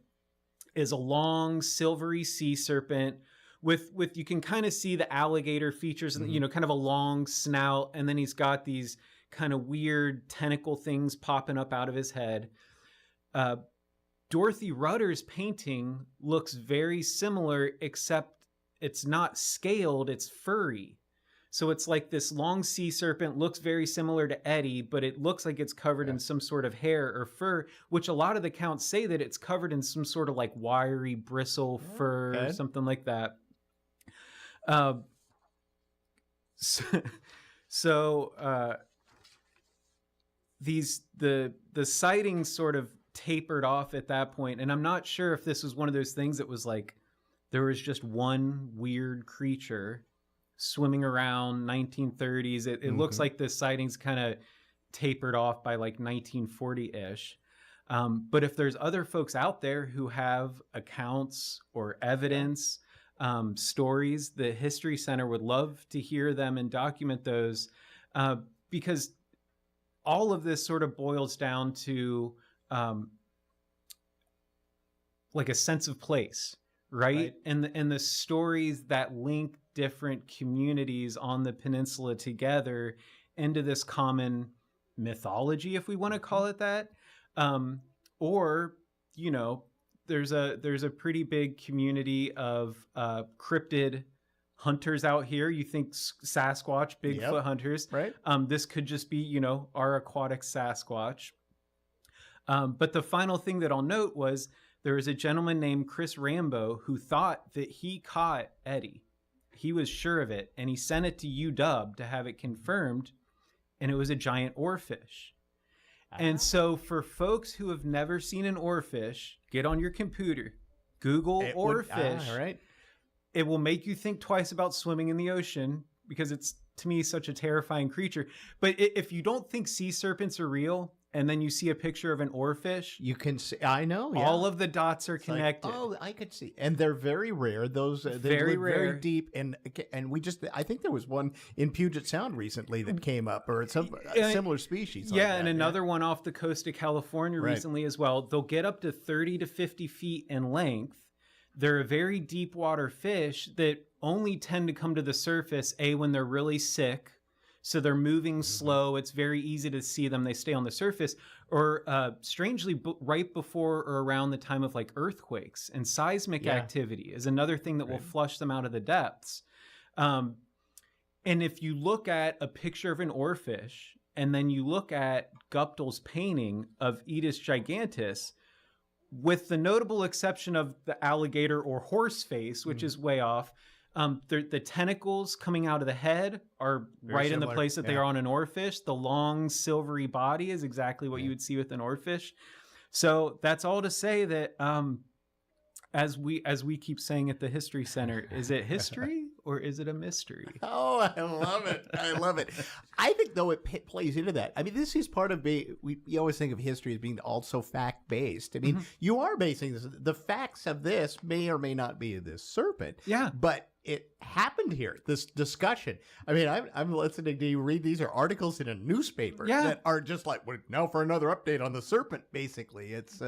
is a long silvery sea serpent with you can kind of see the alligator features and kind of a long snout, and then he's got these kind of weird tentacle things popping up out of his head. Dorothy Rudder's painting looks very similar, except it's not scaled, it's furry. So it's like this long sea serpent, looks very similar to Eddie, but it looks like it's covered in some sort of hair or fur, which a lot of the accounts say that it's covered in some sort of like wiry bristle fur or something like that. The sightings sort of tapered off at that point, and I'm not sure if this was one of those things that was like there was just one weird creature swimming around 1930s. It looks like the sightings kind of tapered off by like 1940-ish. But if there's other folks out there who have accounts or evidence, stories, the History Center would love to hear them and document those, because all of this sort of boils down to like a sense of place. Right? And the stories that link different communities on the peninsula together into this common mythology, if we want to call it that. Or, there's a pretty big community of cryptid hunters out here. You think Sasquatch, Bigfoot hunters. Right. This could just be, our aquatic Sasquatch. But the final thing that I'll note was there was a gentleman named Chris Rambo who thought that he caught Eddie. He was sure of it, and he sent it to UW to have it confirmed, and it was a giant oarfish. And so for folks who have never seen an oarfish, get on your computer, Google oarfish. Right. It will make you think twice about swimming in the ocean because it's, to me, such a terrifying creature. But if you don't think sea serpents are real, and then you see a picture of an oarfish, you can see. I know. Yeah. All of the dots are connected. I could see, and they're very rare. Those very rare, very deep, and I think there was one in Puget Sound recently that came up, or some similar species. Yeah, like and another one off the coast of California recently as well. They'll get up to 30 to 50 feet in length. They're a very deep water fish that only tend to come to the surface when they're really sick. So they're moving slow. It's very easy to see them. They stay on the surface. Or strangely, right before or around the time of like earthquakes and seismic activity is another thing that will flush them out of the depths. And if you look at a picture of an oarfish and then you look at Guptill's painting of Aedes gigantus, with the notable exception of the alligator or horse face, which is way off, the tentacles coming out of the head are right in the place that they are on an oarfish. The long silvery body is exactly what you would see with an oarfish. So that's all to say that as we keep saying at the History Center, is it history or is it a mystery? Oh, I love it. I love it. I think, though, it plays into that. I mean, this is part of we always think of history as being also fact-based. I mean, you are basing this. The facts of this may or may not be this serpent. Yeah. But it happened here, this discussion. I mean, I'm listening to you read. These are articles in a newspaper that are just like, well, now for another update on the serpent, basically. It's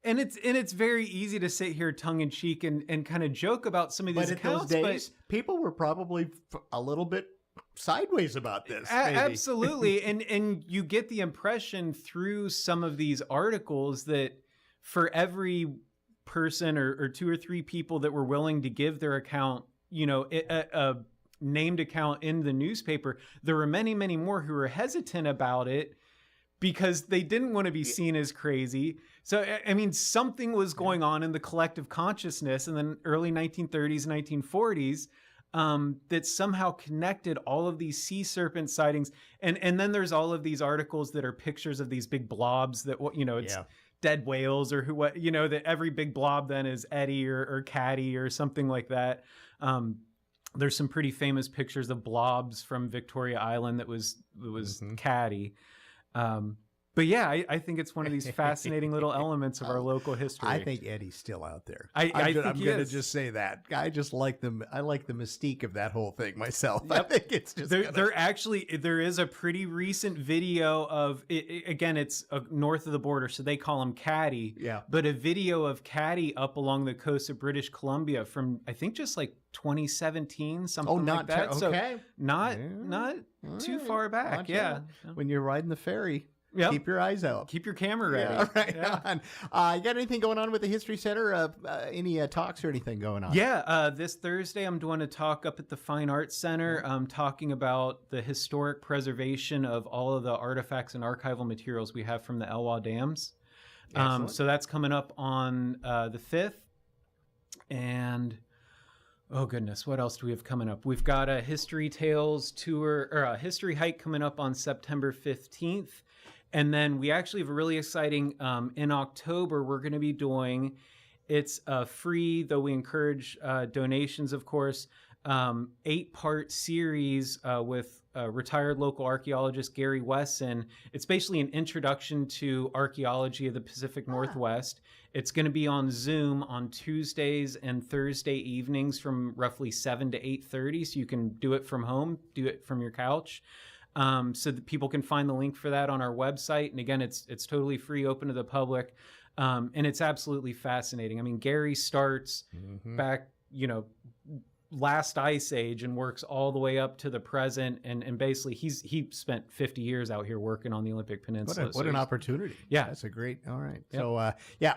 And it's very easy to sit here tongue in cheek and kind of joke about some of these accounts. Those days, people were probably a little bit sideways about this. Absolutely. And you get the impression through some of these articles that for every person or two or three people that were willing to give their account, a named account in the newspaper, there were many, many more who were hesitant about it because they didn't want to be seen as crazy. So, I mean, something was going on in the collective consciousness in the early 1930s, 1940s, that somehow connected all of these sea serpent sightings. And then there's all of these articles that are pictures of these big blobs that, it's dead whales or that every big blob then is Eddie or Caddy or something like that. There's some pretty famous pictures of blobs from Victoria Island that was Caddy. But yeah, I think it's one of these fascinating little elements of our local history. I think Eddie's still out there. I'm going to just say that. I just like them. I like the mystique of that whole thing myself. Yep. I think it's just there is a pretty recent video of it. Again, it's north of the border, so they call him Caddy. Yeah. But a video of Caddy up along the coast of British Columbia from, I think, just like 2017, something like that. Okay. So not too far back. Yeah. When you're riding the ferry. Yep. Keep your eyes out. Keep your camera ready. Yeah, right on. You got anything going on with the History Center? Any talks or anything going on? Yeah, this Thursday I'm doing a talk up at the Fine Arts Center talking about the historic preservation of all of the artifacts and archival materials we have from the Elwha dams. So that's coming up on the 5th. And... oh, goodness. What else do we have coming up? We've got a History Tales tour or a history hike coming up on September 15th. And then we actually have a really exciting in October. We're going to be doing, it's free, though we encourage donations, of course, 8-part series with retired local archaeologist Gary Wesson. It's basically an introduction to archaeology of the Pacific Northwest. It's going to be on Zoom on Tuesdays and Thursday evenings from roughly 7 to 8:30. So you can do it from home, do it from your couch. So that people can find the link for that on our website. And again, it's totally free, open to the public. And it's absolutely fascinating. I mean, Gary starts back, last ice age and works all the way up to the present. And basically he spent 50 years out here working on the Olympic Peninsula. What an opportunity. Yeah. That's a great, all right. Yep. So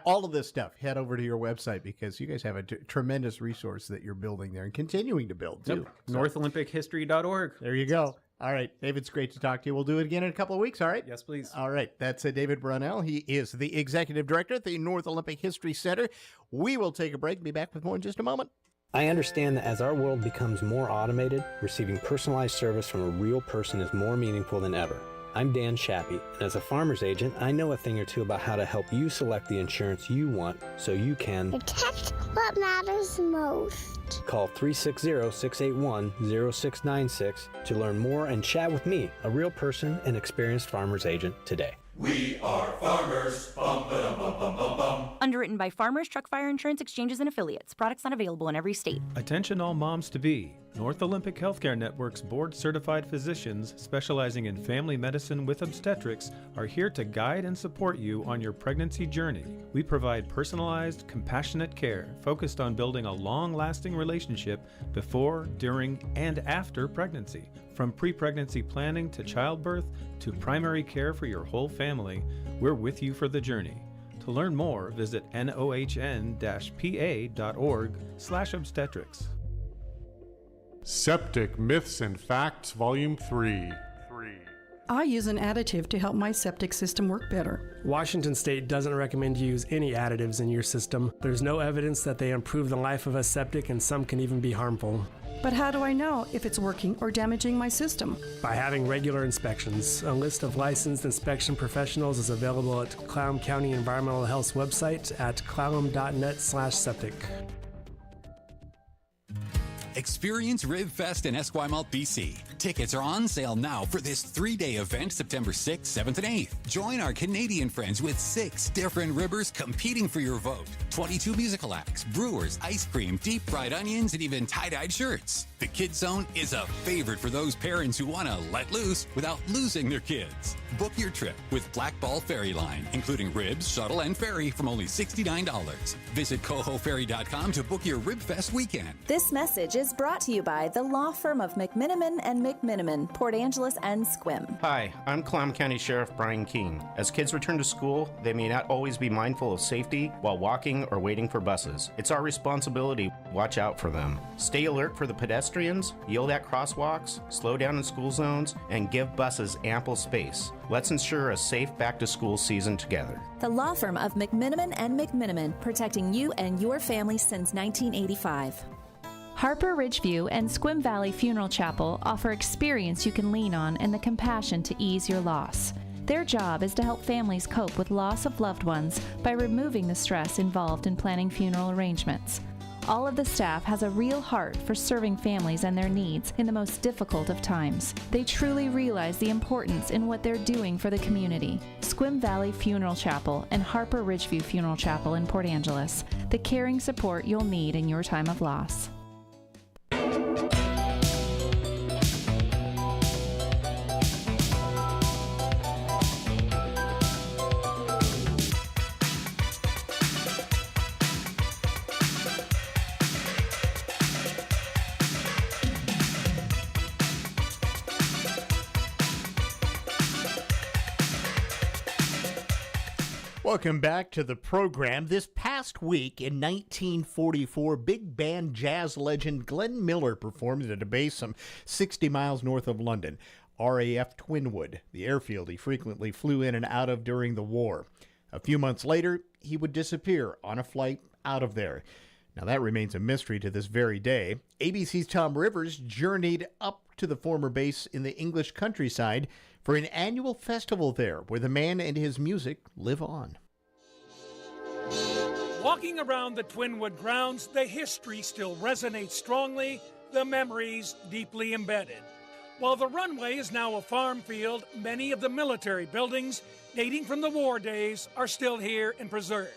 all of this stuff, head over to your website because you guys have a tremendous resource that you're building there and continuing to build too. Yep. NorthOlympicHistory.org. There you go. All right, David, it's great to talk to you. We'll do it again in a couple of weeks, all right? Yes, please. All right, that's David Brownell. He is the Executive Director at the North Olympic History Center. We will take a break and be back with more in just a moment. I understand that as our world becomes more automated, receiving personalized service from a real person is more meaningful than ever. I'm Dan Shappy, and as a farmer's agent, I know a thing or two about how to help you select the insurance you want so you can protect what matters most. Call 360-681-0696 to learn more and chat with me, a real person and experienced farmer's agent, today. We are farmers. Bum, ba-dum, bum, bum, bum, bum. Underwritten by Farmers Truck Fire Insurance Exchanges and Affiliates. Products not available in every state. Attention all moms-to-be. North Olympic Healthcare Network's board-certified physicians specializing in family medicine with obstetrics are here to guide and support you on your pregnancy journey. We provide personalized, compassionate care focused on building a long-lasting relationship before, during, and after pregnancy. From pre-pregnancy planning to childbirth to primary care for your whole family, we're with you for the journey. To learn more, visit nohn-pa.org/obstetrics. Septic Myths and Facts, Volume 3. I use an additive to help my septic system work better. Washington State doesn't recommend you use any additives in your system. There's no evidence that they improve the life of a septic, and some can even be harmful. But how do I know if it's working or damaging my system? By having regular inspections. A list of licensed inspection professionals is available at Clallam County Environmental Health's website at clallam.net/septic. Experience RibFest in Esquimalt, BC. Tickets are on sale now for this 3-day event, September 6th, 7th, and 8th. Join our Canadian friends with 6 different rivers competing for your vote. 22 musical acts, brewers, ice cream, deep-fried onions, and even tie-dyed shirts. The Kids Zone is a favorite for those parents who want to let loose without losing their kids. Book your trip with Black Ball Ferry Line, including ribs, shuttle, and ferry from only $69. Visit cohoferry.com to book your Ribfest weekend. This message is brought to you by the law firm of McMiniman and McMiniman, Port Angeles and Sequim. Hi, I'm Clallam County Sheriff Brian Keene. As kids return to school, they may not always be mindful of safety while walking or waiting for buses. It's our responsibility to watch out for them. Stay alert for the pedestrians, yield at crosswalks, slow down in school zones, and give buses ample space. Let's ensure a safe back-to-school season together. The law firm of McMiniman and McMiniman, protecting you and your family since 1985. Harper Ridgeview and Sequim Valley Funeral Chapel offer experience you can lean on and the compassion to ease your loss. Their job is to help families cope with loss of loved ones by removing the stress involved in planning funeral arrangements. All of the staff has a real heart for serving families and their needs in the most difficult of times. They truly realize the importance in what they're doing for the community. Sequim Valley Funeral Chapel and Harper Ridgeview Funeral Chapel in Port Angeles, the caring support you'll need in your time of loss. Welcome back to the program. This past week in 1944, big band jazz legend Glenn Miller performed at a base some 60 miles north of London, RAF Twinwood, the airfield he frequently flew in and out of during the war. A few months later, he would disappear on a flight out of there. Now that remains a mystery to this very day. ABC's Tom Rivers journeyed up to the former base in the English countryside for an annual festival there where the man and his music live on. Walking around the Twinwood grounds, the history still resonates strongly, the memories deeply embedded. While the runway is now a farm field, many of the military buildings dating from the war days are still here and preserved.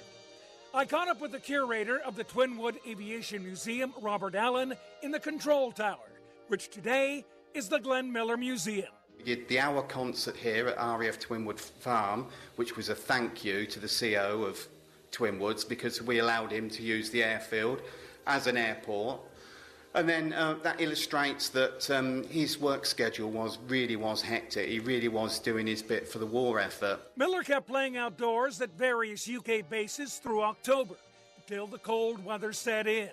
I caught up with the curator of the Twinwood Aviation Museum, Robert Allen, in the control tower, which today is the Glenn Miller Museum. We did the hour concert here at RAF Twinwood Farm, which was a thank you to the CO of Twinwoods because we allowed him to use the airfield as an airport. And then that illustrates that his work schedule really was hectic. He really was doing his bit for the war effort. Miller kept playing outdoors at various UK bases through October until the cold weather set in.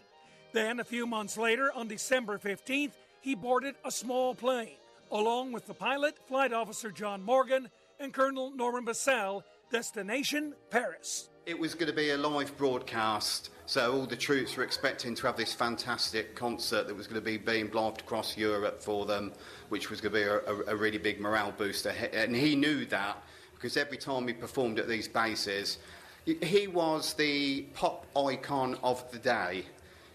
Then, a few months later, on December 15th, he boarded a small plane, along with the pilot, Flight Officer John Morgan, and Colonel Norman Bassell, destination Paris. It was going to be a live broadcast, so all the troops were expecting to have this fantastic concert that was going to be being blasted across Europe for them, which was going to be a really big morale booster. And he knew that, because every time he performed at these bases, he was the pop icon of the day.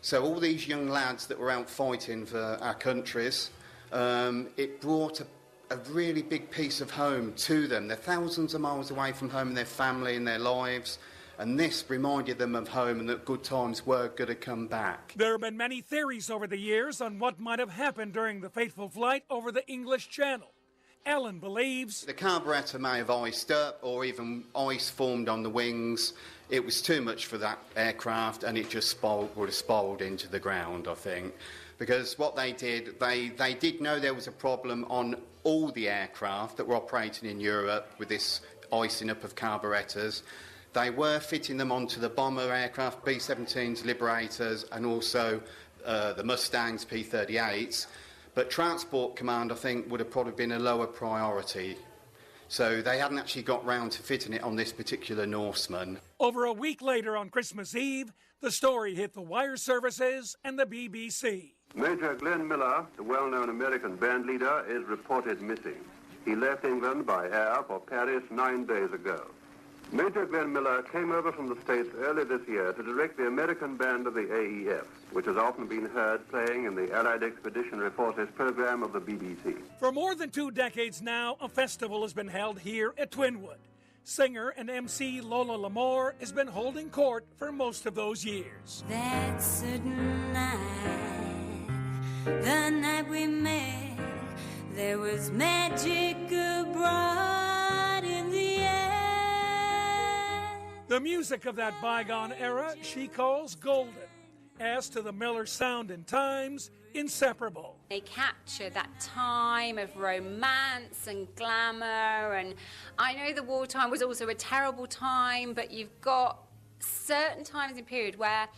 So all these young lads that were out fighting for our countries, it brought a really big piece of home to them. They're thousands of miles away from home and their family and their lives. And this reminded them of home and that good times were going to come back. There have been many theories over the years on what might have happened during the fateful flight over the English Channel. Allen believes the carburetor may have iced up or even ice formed on the wings. It was too much for that aircraft and it just would have spiraled into the ground, I think. Because what they did, they did know there was a problem on all the aircraft that were operating in Europe with this icing up of carburetors. They were fitting them onto the bomber aircraft, B-17s, Liberators, and also the Mustangs, P-38s. But Transport Command, I think, would have probably been a lower priority. So they hadn't actually got round to fitting it on this particular Norseman. Over a week later on Christmas Eve, the story hit the wire services and the BBC. Major Glenn Miller, the well-known American band leader, is reported missing. He left England by air for Paris 9 days ago. Major Glenn Miller came over from the States early this year to direct the American band of the AEF, which has often been heard playing in the Allied Expeditionary Forces program of the BBC. For more than 2 decades now, a festival has been held here at Twinwood. Singer and MC Lola Lamore has been holding court for most of those years. That certain night, the night we met, there was magic abroad in the air. The music of that bygone era she calls golden. As to the Miller sound and times, inseparable. They capture that time of romance and glamour, and I know the wartime was also a terrible time, but you've got certain times in period where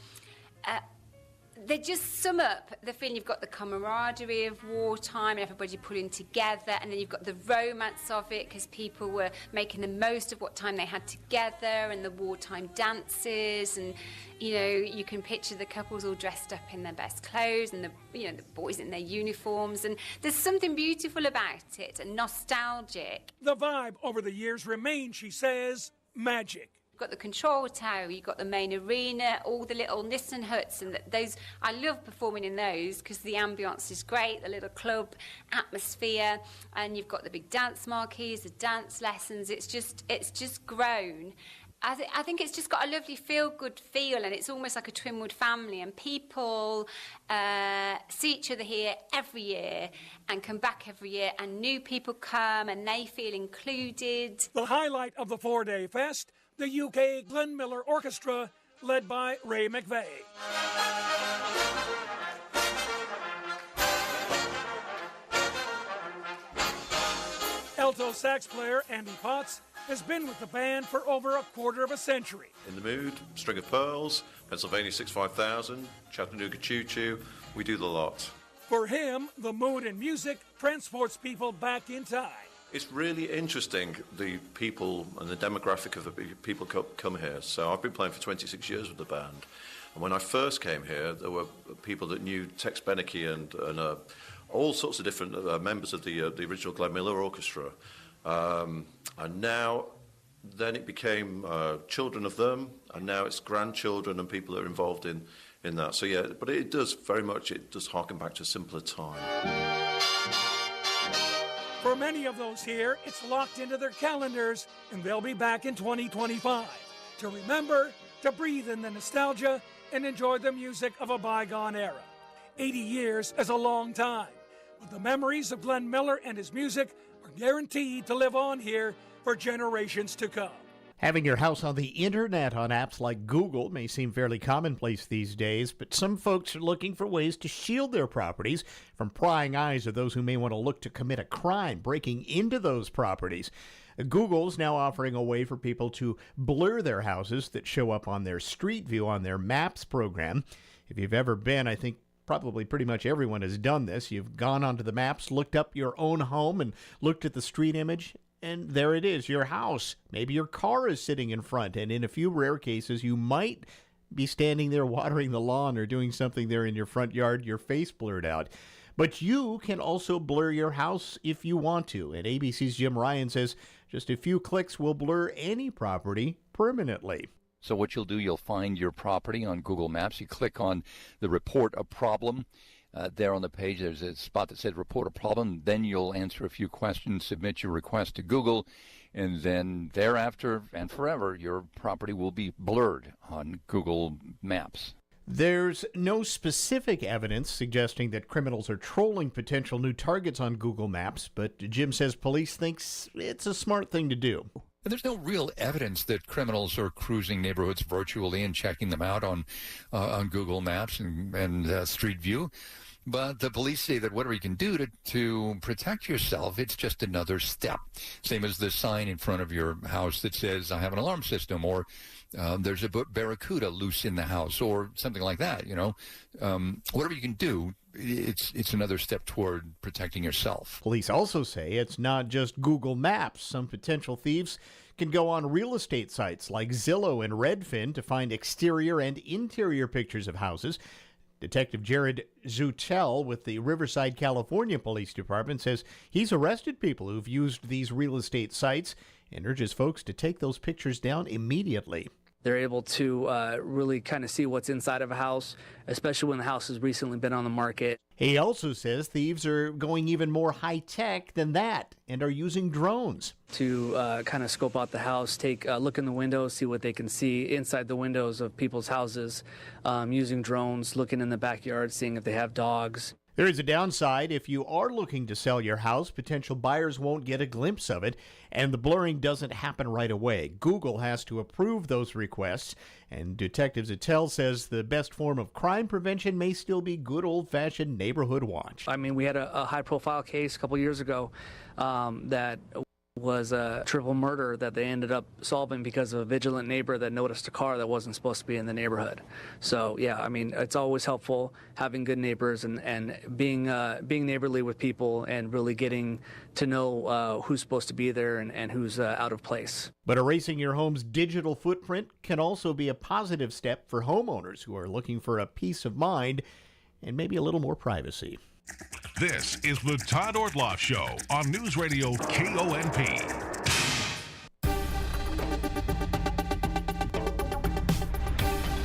they just sum up the feeling. You've got the camaraderie of wartime and everybody pulling together, and then you've got the romance of it because people were making the most of what time they had together, and the wartime dances, and you can picture the couples all dressed up in their best clothes, and the boys in their uniforms, and there's something beautiful about it and nostalgic. The vibe over the years remains, she says, magic. You've got the control tower, you've got the main arena, all the little Nissen huts, and those, I love performing in those because the ambience is great, the little club atmosphere, and you've got the big dance marquees, the dance lessons. It's just grown. I think it's just got a lovely feel-good feel, and it's almost like a Twinwood family, and people see each other here every year and come back every year, and new people come and they feel included. The highlight of the 4-day fest, the UK Glenn Miller Orchestra, led by Ray McVeigh. Alto sax player Andy Potts has been with the band for over a quarter of a century. In the Mood, String of Pearls, Pennsylvania 65000, Chattanooga Choo Choo, we do the lot. For him, the mood and music transports people back in time. It's really interesting, the people and the demographic of the people come here. So I've been playing for 26 years with the band. And when I first came here, there were people that knew Tex Beneke and all sorts of different members of the original Glenn Miller Orchestra. And now, then it became children of them, and now it's grandchildren and people that are involved in that. So yeah, but it does harken back to a simpler time. For many of those here, it's locked into their calendars, and they'll be back in 2025 to remember, to breathe in the nostalgia, and enjoy the music of a bygone era. 80 years is a long time, but the memories of Glenn Miller and his music are guaranteed to live on here for generations to come. Having your house on the internet on apps like Google may seem fairly commonplace these days, but some folks are looking for ways to shield their properties from prying eyes of those who may want to look to commit a crime breaking into those properties. Google's now offering a way for people to blur their houses that show up on their Street View on their Maps program. If you've ever been, I think probably pretty much everyone has done this. You've gone onto the maps, looked up your own home, and looked at the street image, and there it is, your house. Maybe your car is sitting in front, and in a few rare cases, you might be standing there watering the lawn or doing something there in your front yard, your face blurred out. But you can also blur your house if you want to, and ABC's Jim Ryan says just a few clicks will blur any property permanently. So what you'll do, you'll find your property on Google Maps. You click on the Report a Problem. There on the page, there's a spot that says Report a Problem. Then you'll answer a few questions, submit your request to Google, and then thereafter and forever, your property will be blurred on Google Maps. There's no specific evidence suggesting that criminals are trolling potential new targets on Google Maps, but Jim says police thinks it's a smart thing to do. There's no real evidence that criminals are cruising neighborhoods virtually and checking them out on Google Maps and Street View. But the police say that whatever you can do to protect yourself, it's just another step. Same as the sign in front of your house that says, I have an alarm system, or there's a barracuda loose in the house, or something like that, whatever you can do, it's another step toward protecting yourself. Police also say it's not just Google Maps. Some potential thieves can go on real estate sites like Zillow and Redfin to find exterior and interior pictures of houses. Detective Jared Zutel with the Riverside, California Police Department says he's arrested people who've used these real estate sites and urges folks to take those pictures down immediately. They're able to really kind of see what's inside of a house, especially when the house has recently been on the market. He also says thieves are going even more high-tech than that and are using drones. To kind of scope out the house, take a look in the windows, see what they can see inside the windows of people's houses, using drones, looking in the backyard, seeing if they have dogs. There is a downside. If you are looking to sell your house, potential buyers won't get a glimpse of it, and the blurring doesn't happen right away. Google has to approve those requests, and Detectives Attell says the best form of crime prevention may still be good old-fashioned neighborhood watch. I mean, we had a high-profile case a couple years ago that was a triple murder that they ended up solving because of a vigilant neighbor that noticed a car that wasn't supposed to be in the neighborhood. So, yeah, I mean, it's always helpful having good neighbors and being neighborly with people and really getting to know who's supposed to be there and who's out of place. But erasing your home's digital footprint can also be a positive step for homeowners who are looking for a peace of mind and maybe a little more privacy. This is the Todd Ortloff Show on Newsradio KONP.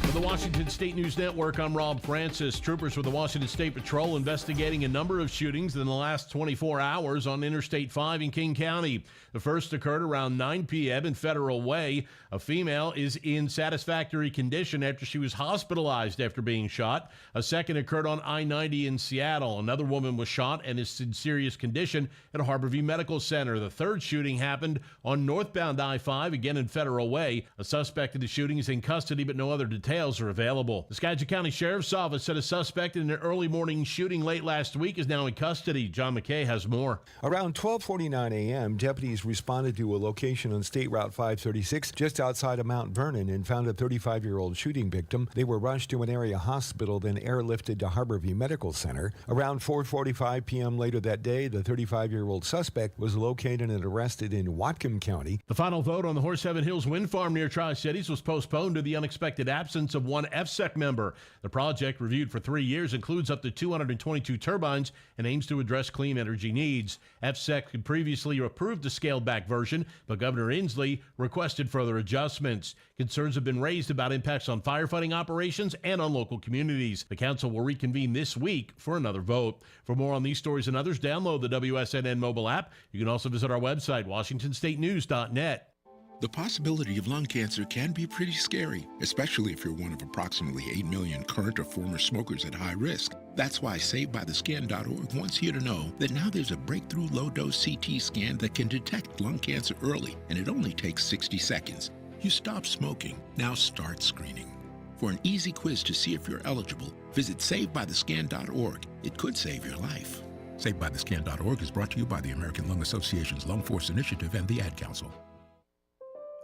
For the Washington State News Network, I'm Rob Francis. Troopers with the Washington State Patrol investigating a number of shootings in the last 24 hours on Interstate 5 in King County. The first occurred around 9 p.m. in Federal Way. A female is in satisfactory condition after she was hospitalized after being shot. A second occurred on I-90 in Seattle. Another woman was shot and is in serious condition at Harborview Medical Center. The third shooting happened on northbound I-5, again in Federal Way. A suspect in the shooting is in custody, but no other details are available. The Skagit County Sheriff's Office said a suspect in an early morning shooting late last week is now in custody. John McKay has more. Around 12:49 a.m., deputies responded to a location on State Route 536 just outside of Mount Vernon and found a 35-year-old shooting victim. They were rushed to an area hospital, then airlifted to Harborview Medical Center. Around 4:45 p.m. later that day, the 35-year-old suspect was located and arrested in Whatcom County. The final vote on the Horseheaven Hills Wind Farm near Tri-Cities was postponed due to the unexpected absence of one FSEC member. The project, reviewed for 3 years, includes up to 222 turbines and aims to address clean energy needs. FSEC had previously approved the scaled-back version, but Governor Inslee requested further adjustments. Concerns have been raised about impacts on firefighting operations and on local communities. The council will reconvene this week for another vote. For more on these stories and others, download the WSNN mobile app. You can also visit our website, WashingtonStateNews.net. The possibility of lung cancer can be pretty scary, especially if you're one of approximately 8 million current or former smokers at high risk. That's why SaveByTheScan.org wants you to know that now there's a breakthrough low-dose CT scan that can detect lung cancer early, and it only takes 60 seconds. You stop smoking, now start screening. For an easy quiz to see if you're eligible, visit SaveByTheScan.org. It could save your life. SaveByTheScan.org is brought to you by the American Lung Association's Lung Force Initiative and the Ad Council.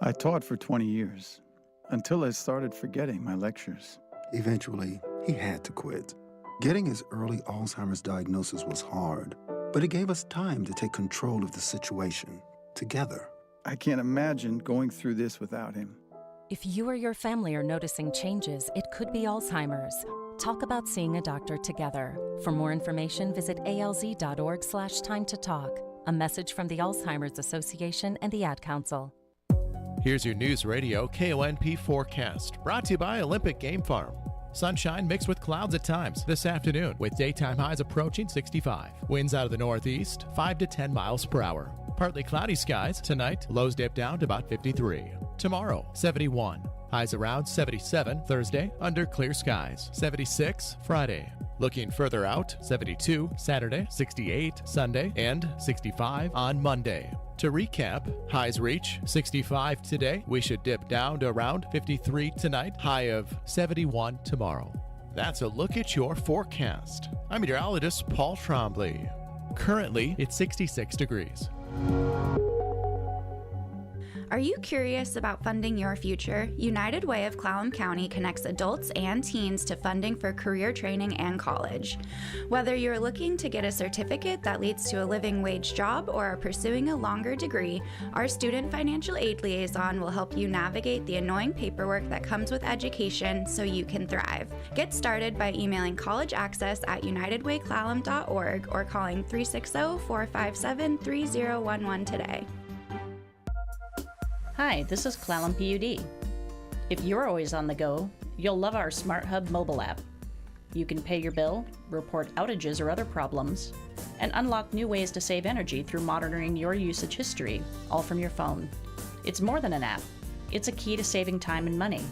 I taught for 20 years, until I started forgetting my lectures. Eventually, he had to quit. Getting his early Alzheimer's diagnosis was hard, but it gave us time to take control of the situation, together. I can't imagine going through this without him. If you or your family are noticing changes, it could be Alzheimer's. Talk about seeing a doctor together. For more information, visit alz.org/time to talk. A message from the Alzheimer's Association and the Ad Council. Here's your News Radio KONP forecast, brought to you by Olympic Game Farm. Sunshine mixed with clouds at times this afternoon, with daytime highs approaching 65. Winds out of the northeast, 5 to 10 miles per hour. Partly cloudy skies tonight, lows dip down to about 53. Tomorrow, 71. Highs around 77 Thursday, under clear skies. 76 Friday. Looking further out, 72 Saturday, 68 Sunday, and 65 on Monday. To recap, highs reach 65 today. We should dip down to around 53 tonight, high of 71 tomorrow. That's a look at your forecast. I'm meteorologist Paul Trombley. Currently, it's 66 degrees. Are you curious about funding your future? United Way of Clallam County connects adults and teens to funding for career training and college. Whether you're looking to get a certificate that leads to a living wage job or are pursuing a longer degree, our Student Financial Aid Liaison will help you navigate the annoying paperwork that comes with education so you can thrive. Get started by emailing collegeaccess@unitedwayclallam.org or calling 360-457-3011 today. Hi, this is Clallam PUD. If you're always on the go, you'll love our Smart Hub mobile app. You can pay your bill, report outages or other problems, and unlock new ways to save energy through monitoring your usage history, all from your phone. It's more than an app. It's a key to saving time and money.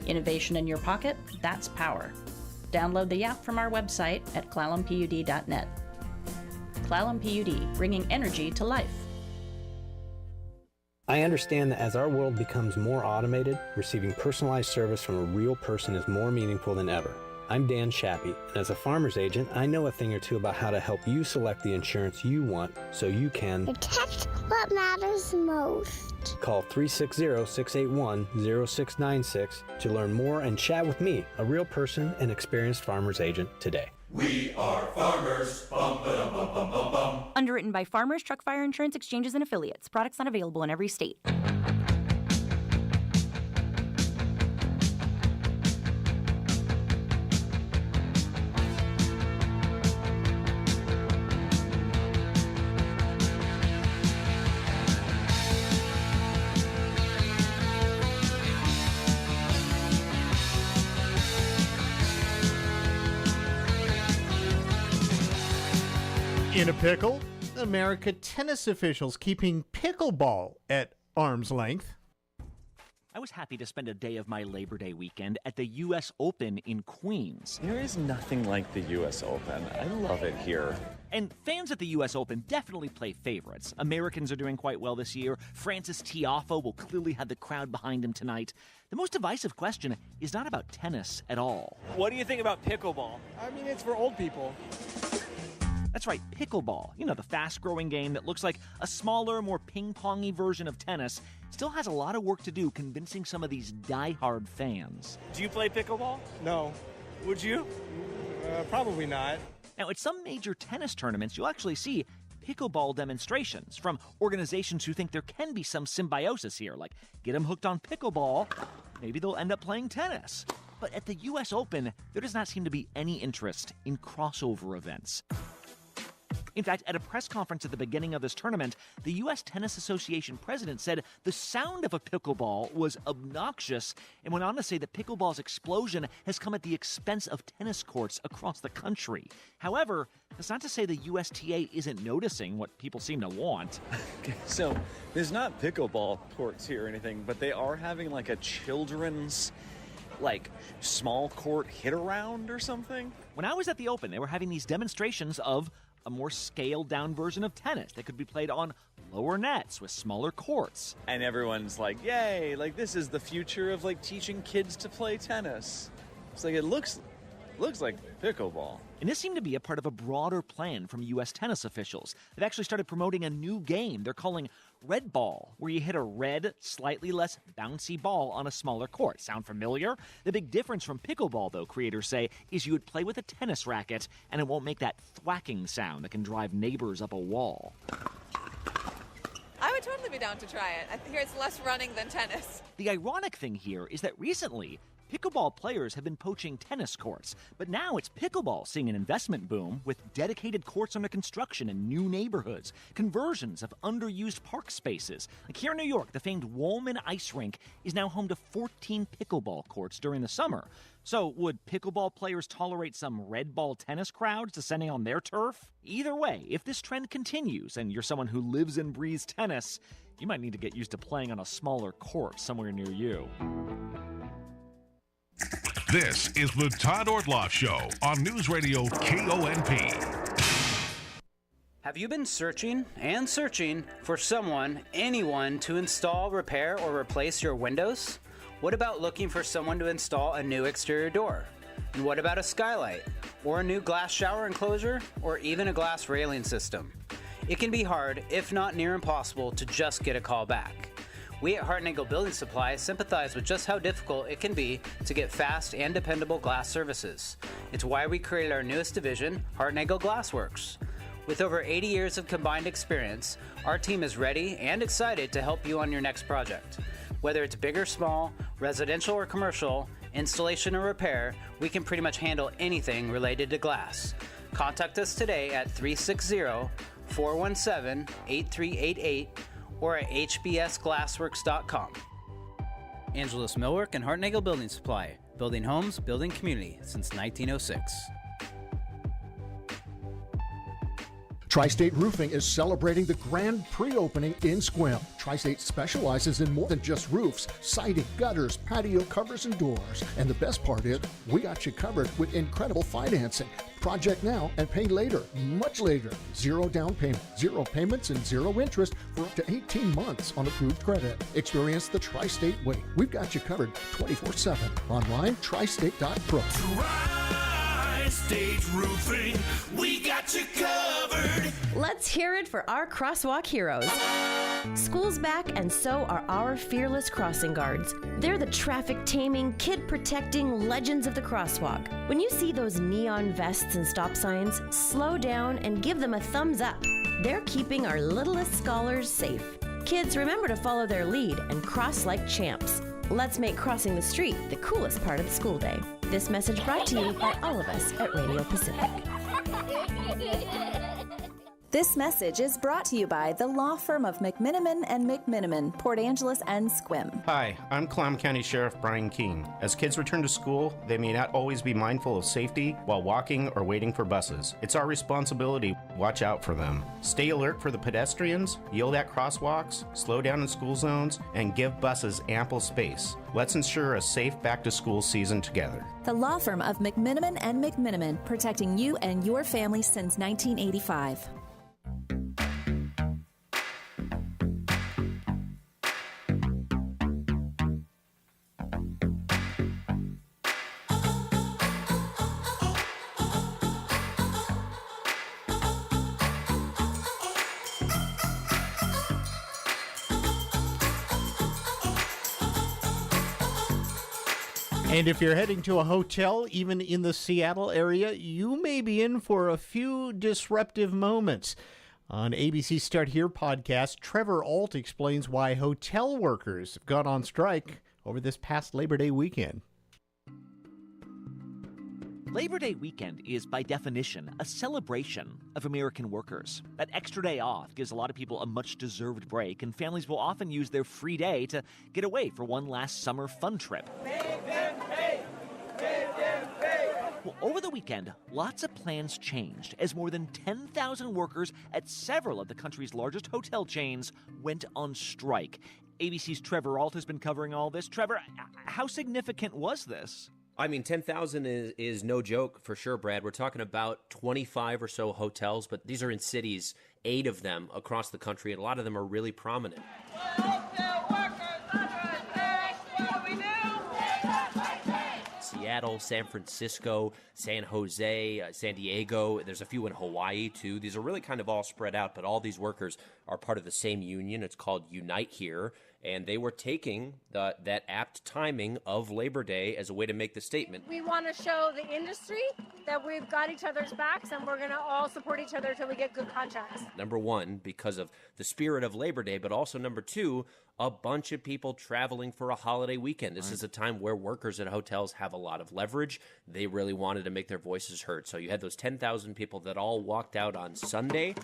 Innovation in your pocket, that's power. Download the app from our website at clallampud.net. Clallam PUD, bringing energy to life. I understand that as our world becomes more automated, receiving personalized service from a real person is more meaningful than ever. I'm Dan Shappy, and as a farmer's agent, I know a thing or two about how to help you select the insurance you want so you can protect what matters most. Call 360-681-0696 to learn more and chat with me, a real person and experienced farmer's agent, today. We are farmers. Bum, ba-dum, bum, bum, bum, bum. Underwritten by Farmers Truck Fire Insurance Exchanges and Affiliates. Products not available in every state. In a pickle, America tennis officials keeping pickleball at arm's length. I was happy to spend a day of my Labor Day weekend at the U.S. Open in Queens. There is nothing like the U.S. Open. I love it here. And fans at the U.S. Open definitely play favorites. Americans are doing quite well this year. Francis Tiafoe will clearly have the crowd behind him tonight. The most divisive question is not about tennis at all. What do you think about pickleball? I mean, it's for old people. That's right, pickleball. You know, the fast-growing game that looks like a smaller, more ping-pongy version of tennis still has a lot of work to do convincing some of these die-hard fans. Do you play pickleball? No. Would you? Probably not. Now, at some major tennis tournaments, you'll actually see pickleball demonstrations from organizations who think there can be some symbiosis here, like get them hooked on pickleball, maybe they'll end up playing tennis. But at the U.S. Open, there does not seem to be any interest in crossover events. In fact, at a press conference at the beginning of this tournament, the U.S. Tennis Association president said the sound of a pickleball was obnoxious and went on to say that pickleball's explosion has come at the expense of tennis courts across the country. However, that's not to say the USTA isn't noticing what people seem to want. Okay, so there's not pickleball courts here or anything, but they are having like a children's small court hit around or something. When I was at the Open, they were having these demonstrations of a more scaled-down version of tennis that could be played on lower nets with smaller courts. And everyone's like, yay, this is the future of, teaching kids to play tennis. It's it looks like pickleball. And this seemed to be a part of a broader plan from U.S. tennis officials. They've actually started promoting a new game they're calling Red Ball, where you hit a red, slightly less bouncy ball on a smaller court. Sound familiar? The big difference from pickleball, though, creators say, is you would play with a tennis racket, and it won't make that thwacking sound that can drive neighbors up a wall. I would totally be down to try it. I hear it's less running than tennis. The ironic thing here is that recently, pickleball players have been poaching tennis courts, but now it's pickleball seeing an investment boom with dedicated courts under construction in new neighborhoods, conversions of underused park spaces. Like here in New York, the famed Woolman Ice Rink is now home to 14 pickleball courts during the summer. So would pickleball players tolerate some red ball tennis crowds descending on their turf? Either way, if this trend continues and you're someone who lives and breathes tennis, you might need to get used to playing on a smaller court somewhere near you. This is the Todd Ortloff Show on Newsradio KONP. Have you been searching and searching for anyone to install, repair, or replace your windows? What about looking for someone to install a new exterior door? And what about a skylight? Or a new glass shower enclosure? Or even a glass railing system? It can be hard, if not near impossible, to just get a call back. We at Hart & Engel Building Supply sympathize with just how difficult it can be to get fast and dependable glass services. It's why we created our newest division, Hart & Engel Glassworks. With over 80 years of combined experience, our team is ready and excited to help you on your next project. Whether it's big or small, residential or commercial, installation or repair, we can pretty much handle anything related to glass. Contact us today at 360-417-8388 or at hbsglassworks.com. Angelos Millwork and Hartnagel Building Supply. Building homes, building community since 1906. Tri-State Roofing is celebrating the grand pre-opening in Sequim. Tri-State specializes in more than just roofs, siding, gutters, patio covers, and doors. And the best part is, we got you covered with incredible financing. Project now and pay later, much later. Zero down payment, zero payments, and zero interest for up to 18 months on approved credit. Experience the Tri-State way. We've got you covered 24/7. Online, tristate.pro. Tri-State Roofing, we got you covered. Let's hear it for our crosswalk heroes. School's back, and so are our fearless crossing guards. They're the traffic-taming, kid-protecting legends of the crosswalk. When you see those neon vests and stop signs, slow down and give them a thumbs up. They're keeping our littlest scholars safe. Kids, remember to follow their lead and cross like champs. Let's make crossing the street the coolest part of the school day. This message brought to you by all of us at Radio Pacific. This message is brought to you by the law firm of McMiniman and McMiniman, Port Angeles and Sequim. Hi, I'm Clallam County Sheriff Brian King. As kids return to school, they may not always be mindful of safety while walking or waiting for buses. It's our responsibility to watch out for them. Stay alert for the pedestrians, yield at crosswalks, slow down in school zones, and give buses ample space. Let's ensure a safe back-to-school season together. The law firm of McMiniman and McMiniman, protecting you and your family since 1985. And if you're heading to a hotel, even in the Seattle area, you may be in for a few disruptive moments. On ABC's Start Here podcast, Trevor Ault explains why hotel workers have gone on strike over this past Labor Day weekend. Labor Day weekend is, by definition, a celebration of American workers. That extra day off gives a lot of people a much-deserved break, and families will often use their free day to get away for one last summer fun trip. Make them pay! Make them pay! Well, over the weekend, lots of plans changed as more than 10,000 workers at several of the country's largest hotel chains went on strike. ABC's Trevor Ault has been covering all this. Trevor, how significant was this? I mean, 10,000 is no joke for sure, Brad. We're talking about 25 or so hotels, but these are in cities, 8 of them across the country, and a lot of them are really prominent. Seattle, San Francisco, San Jose, San Diego. There's a few in Hawaii, too. These are really kind of all spread out, but all these workers are part of the same union. It's called Unite Here, and they were taking that apt timing of Labor Day as a way to make the statement. We want to show the industry that we've got each other's backs, and we're going to all support each other until we get good contracts. Number one, because of the spirit of Labor Day, but also number two, a bunch of people traveling for a holiday weekend. This is a time where workers at hotels have a lot of leverage. They really wanted to make their voices heard. So you had those 10,000 people that all walked out on Sunday.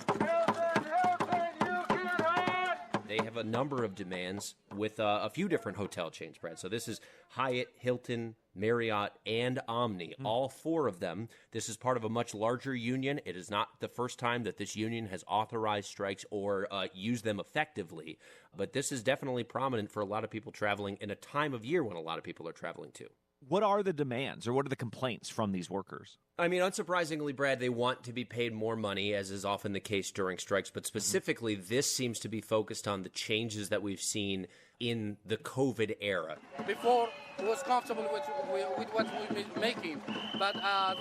They have a number of demands with a few different hotel chains, Brad. So this is Hyatt, Hilton, Marriott, and Omni, all 4 of them. This is part of a much larger union. It is not the first time that this union has authorized strikes or used them effectively. But this is definitely prominent for a lot of people traveling in a time of year when a lot of people are traveling too. What are the demands or what are the complaints from these workers? I mean, unsurprisingly, Brad, they want to be paid more money, as is often the case during strikes. But specifically, this seems to be focused on the changes that we've seen in the COVID era. Before, we was comfortable with what we've been making, but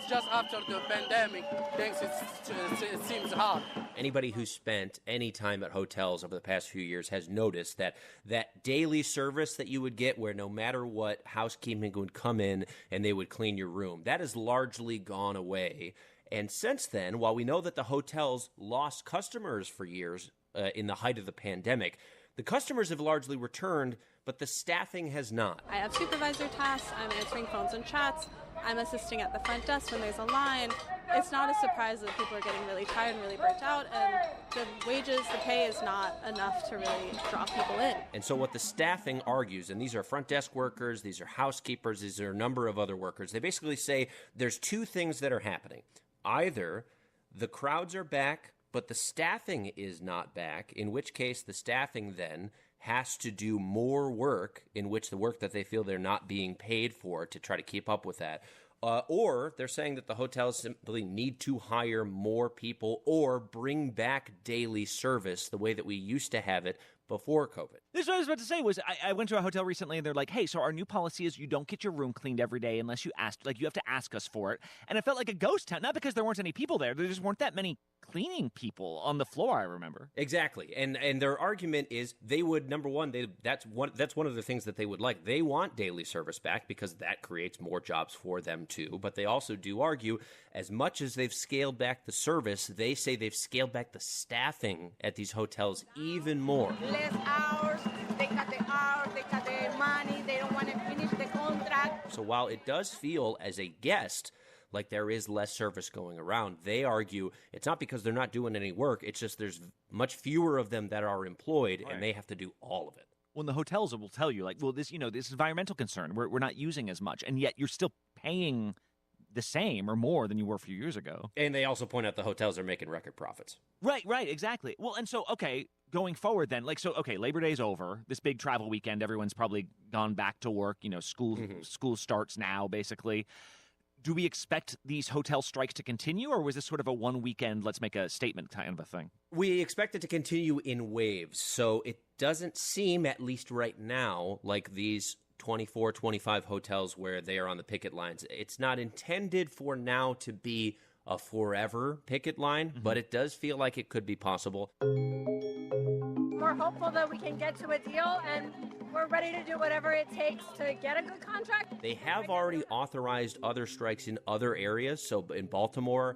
just after the pandemic, things it seems hard. Anybody who's spent any time at hotels over the past few years has noticed that daily service that you would get where no matter what, housekeeping would come in and they would clean your room. That has largely gone away. And since then, while we know that the hotels lost customers for years in the height of the pandemic, the customers have largely returned, but the staffing has not. I have supervisor tasks. I'm answering phones and chats. I'm assisting at the front desk when there's a line. It's not a surprise that people are getting really tired and really burnt out, and the wages, the pay is not enough to really draw people in. And so what the staffing argues, and these are front desk workers, these are housekeepers, these are a number of other workers, they basically say there's two things that are happening. Either the crowds are back, but the staffing is not back, in which case the staffing then has to do more work, in which the work that they feel they're not being paid for to try to keep up with that. Or they're saying that the hotels simply need to hire more people or bring back daily service the way that we used to have it before COVID. This is what I was about to say was I went to a hotel recently and they're like, hey, so our new policy is you don't get your room cleaned every day unless you ask, like you have to ask us for it. And it felt like a ghost town, not because there weren't any people there. There just weren't that many cleaning people on the floor, I remember. Exactly. And their argument is they would, number one, that's one of the things that they would like. They want daily service back because that creates more jobs for them too. But they also do argue as much as they've scaled back the service, they say they've scaled back the staffing at these hotels even more. Less hours, they cut the hours, they cut the money, they don't want to finish the contract. So while it does feel as a guest like there is less service going around, they argue it's not because they're not doing any work, it's just there's much fewer of them that are employed, and they have to do all of it. When the hotels will tell you, like, well, this environmental concern, we're not using as much, and yet you're still paying the same or more than you were a few years ago. And they also point out the hotels are making record profits. Right, exactly. Well, and so, okay, going forward then, Labor Day's over, this big travel weekend, everyone's probably gone back to work, school starts now, basically. Do we expect these hotel strikes to continue, or was this sort of a one weekend, let's make a statement kind of a thing? We expect it to continue in waves, so it doesn't seem, at least right now, like these 24, 25 hotels where they are on the picket lines. It's not intended for now to be a forever picket line, but it does feel like it could be possible. We're hopeful that we can get to a deal, and we're ready to do whatever it takes to get a good contract. They have already authorized other strikes in other areas, so in Baltimore,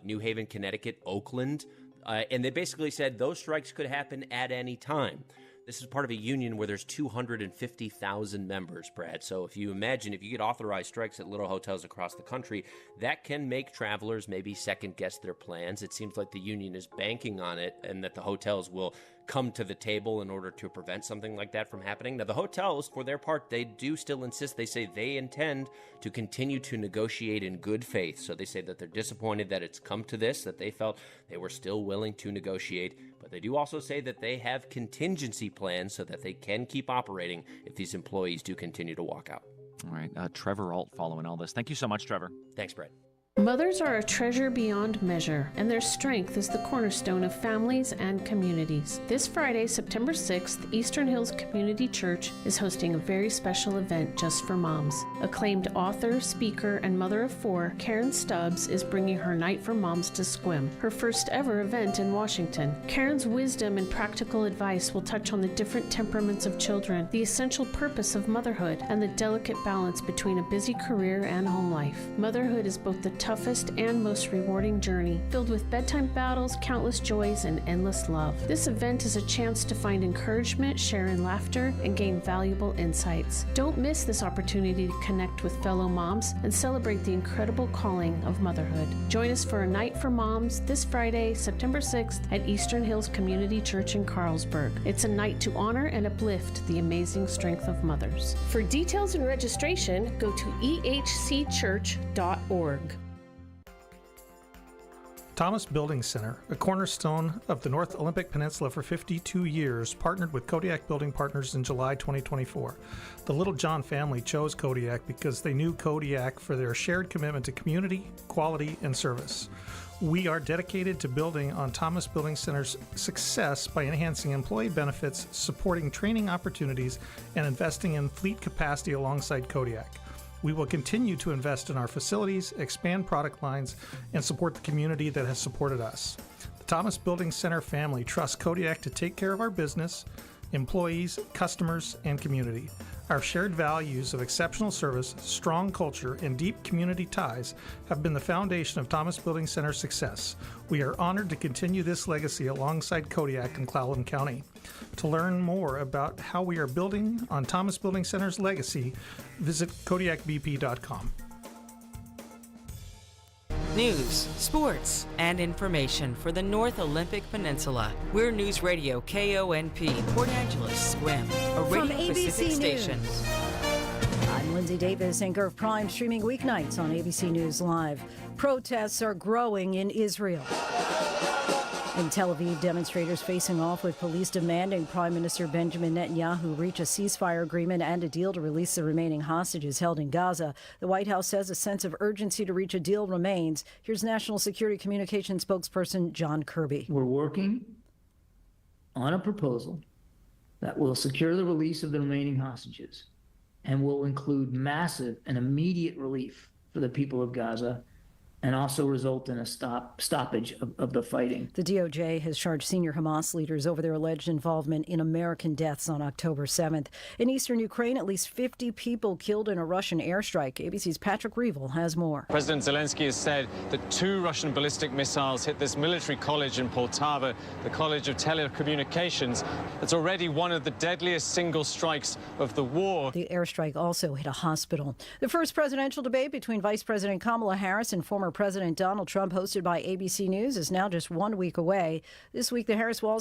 New Haven, Connecticut, Oakland, and they basically said those strikes could happen at any time. This is part of a union where there's 250,000 members, Brad. So if you imagine, if you get authorized strikes at little hotels across the country, that can make travelers maybe second-guess their plans. It seems like the union is banking on it and that the hotels will come to the table in order to prevent something like that from happening. Now, the hotels, for their part, they do still insist. They say they intend to continue to negotiate in good faith. So they say that they're disappointed that it's come to this, that they felt they were still willing to negotiate. But they do also say that they have contingency plans so that they can keep operating if these employees do continue to walk out. All right. Trevor Alt following all this. Thank you so much, Trevor. Thanks, Brett. Mothers are a treasure beyond measure, and their strength is the cornerstone of families and communities. This Friday, September 6th, Eastern Hills Community Church is hosting a very special event just for moms. Acclaimed author, speaker, and mother of four, Karen Stubbs is bringing her Night for Moms to Sequim, her first ever event in Washington. Karen's wisdom and practical advice will touch on the different temperaments of children, the essential purpose of motherhood, and the delicate balance between a busy career and home life. Motherhood is both the toughest and most rewarding journey, filled with bedtime battles, countless joys, and endless love. This event is a chance to find encouragement, share in laughter, and gain valuable insights. Don't miss this opportunity to connect with fellow moms and celebrate the incredible calling of motherhood. Join us for a Night for Moms this Friday, September 6th at Eastern Hills Community Church in Carlsberg. It's a night to honor and uplift the amazing strength of mothers. For details and registration, go to ehcchurch.org. Thomas Building Center, a cornerstone of the North Olympic Peninsula for 52 years, partnered with Kodiak Building Partners in July 2024. The Little John family chose Kodiak because they knew Kodiak for their shared commitment to community, quality, and service. We are dedicated to building on Thomas Building Center's success by enhancing employee benefits, supporting training opportunities, and investing in fleet capacity alongside Kodiak. We will continue to invest in our facilities, expand product lines, and support the community that has supported us. The Thomas Building Center family trusts Kodiak to take care of our business, employees, customers, and community. Our shared values of exceptional service, strong culture, and deep community ties have been the foundation of Thomas Building Center's success. We are honored to continue this legacy alongside Kodiak in Clallam County. To learn more about how we are building on Thomas Building Center's legacy, visit KodiakBP.com. News, sports, and information for the North Olympic Peninsula. We're News Radio KONP, Port Angeles, Squim, a From Radio Pacific ABC station. News. I'm Lindsay Davis, anchor of Prime, streaming weeknights on ABC News Live. Protests are growing in Israel. In Tel Aviv, demonstrators facing off with police demanding Prime Minister Benjamin Netanyahu reach a ceasefire agreement and a deal to release the remaining hostages held in Gaza. The White House says a sense of urgency to reach a deal remains. Here's National Security Communications spokesperson John Kirby. We're working on a proposal that will secure the release of the remaining hostages and will include massive and immediate relief for the people of Gaza, and also result in a stoppage of the fighting. The DOJ has charged senior Hamas leaders over their alleged involvement in American deaths on October 7th. In eastern Ukraine, at least 50 people killed in a Russian airstrike. ABC's Patrick Reevell has more. President Zelensky has said that 2 Russian ballistic missiles hit this military college in Poltava, the College of Telecommunications. It's already one of the deadliest single strikes of the war. The airstrike also hit a hospital. The first presidential debate between Vice President Kamala Harris and former President Donald Trump, hosted by ABC News, is now just 1 week away. This week, the Harris Walls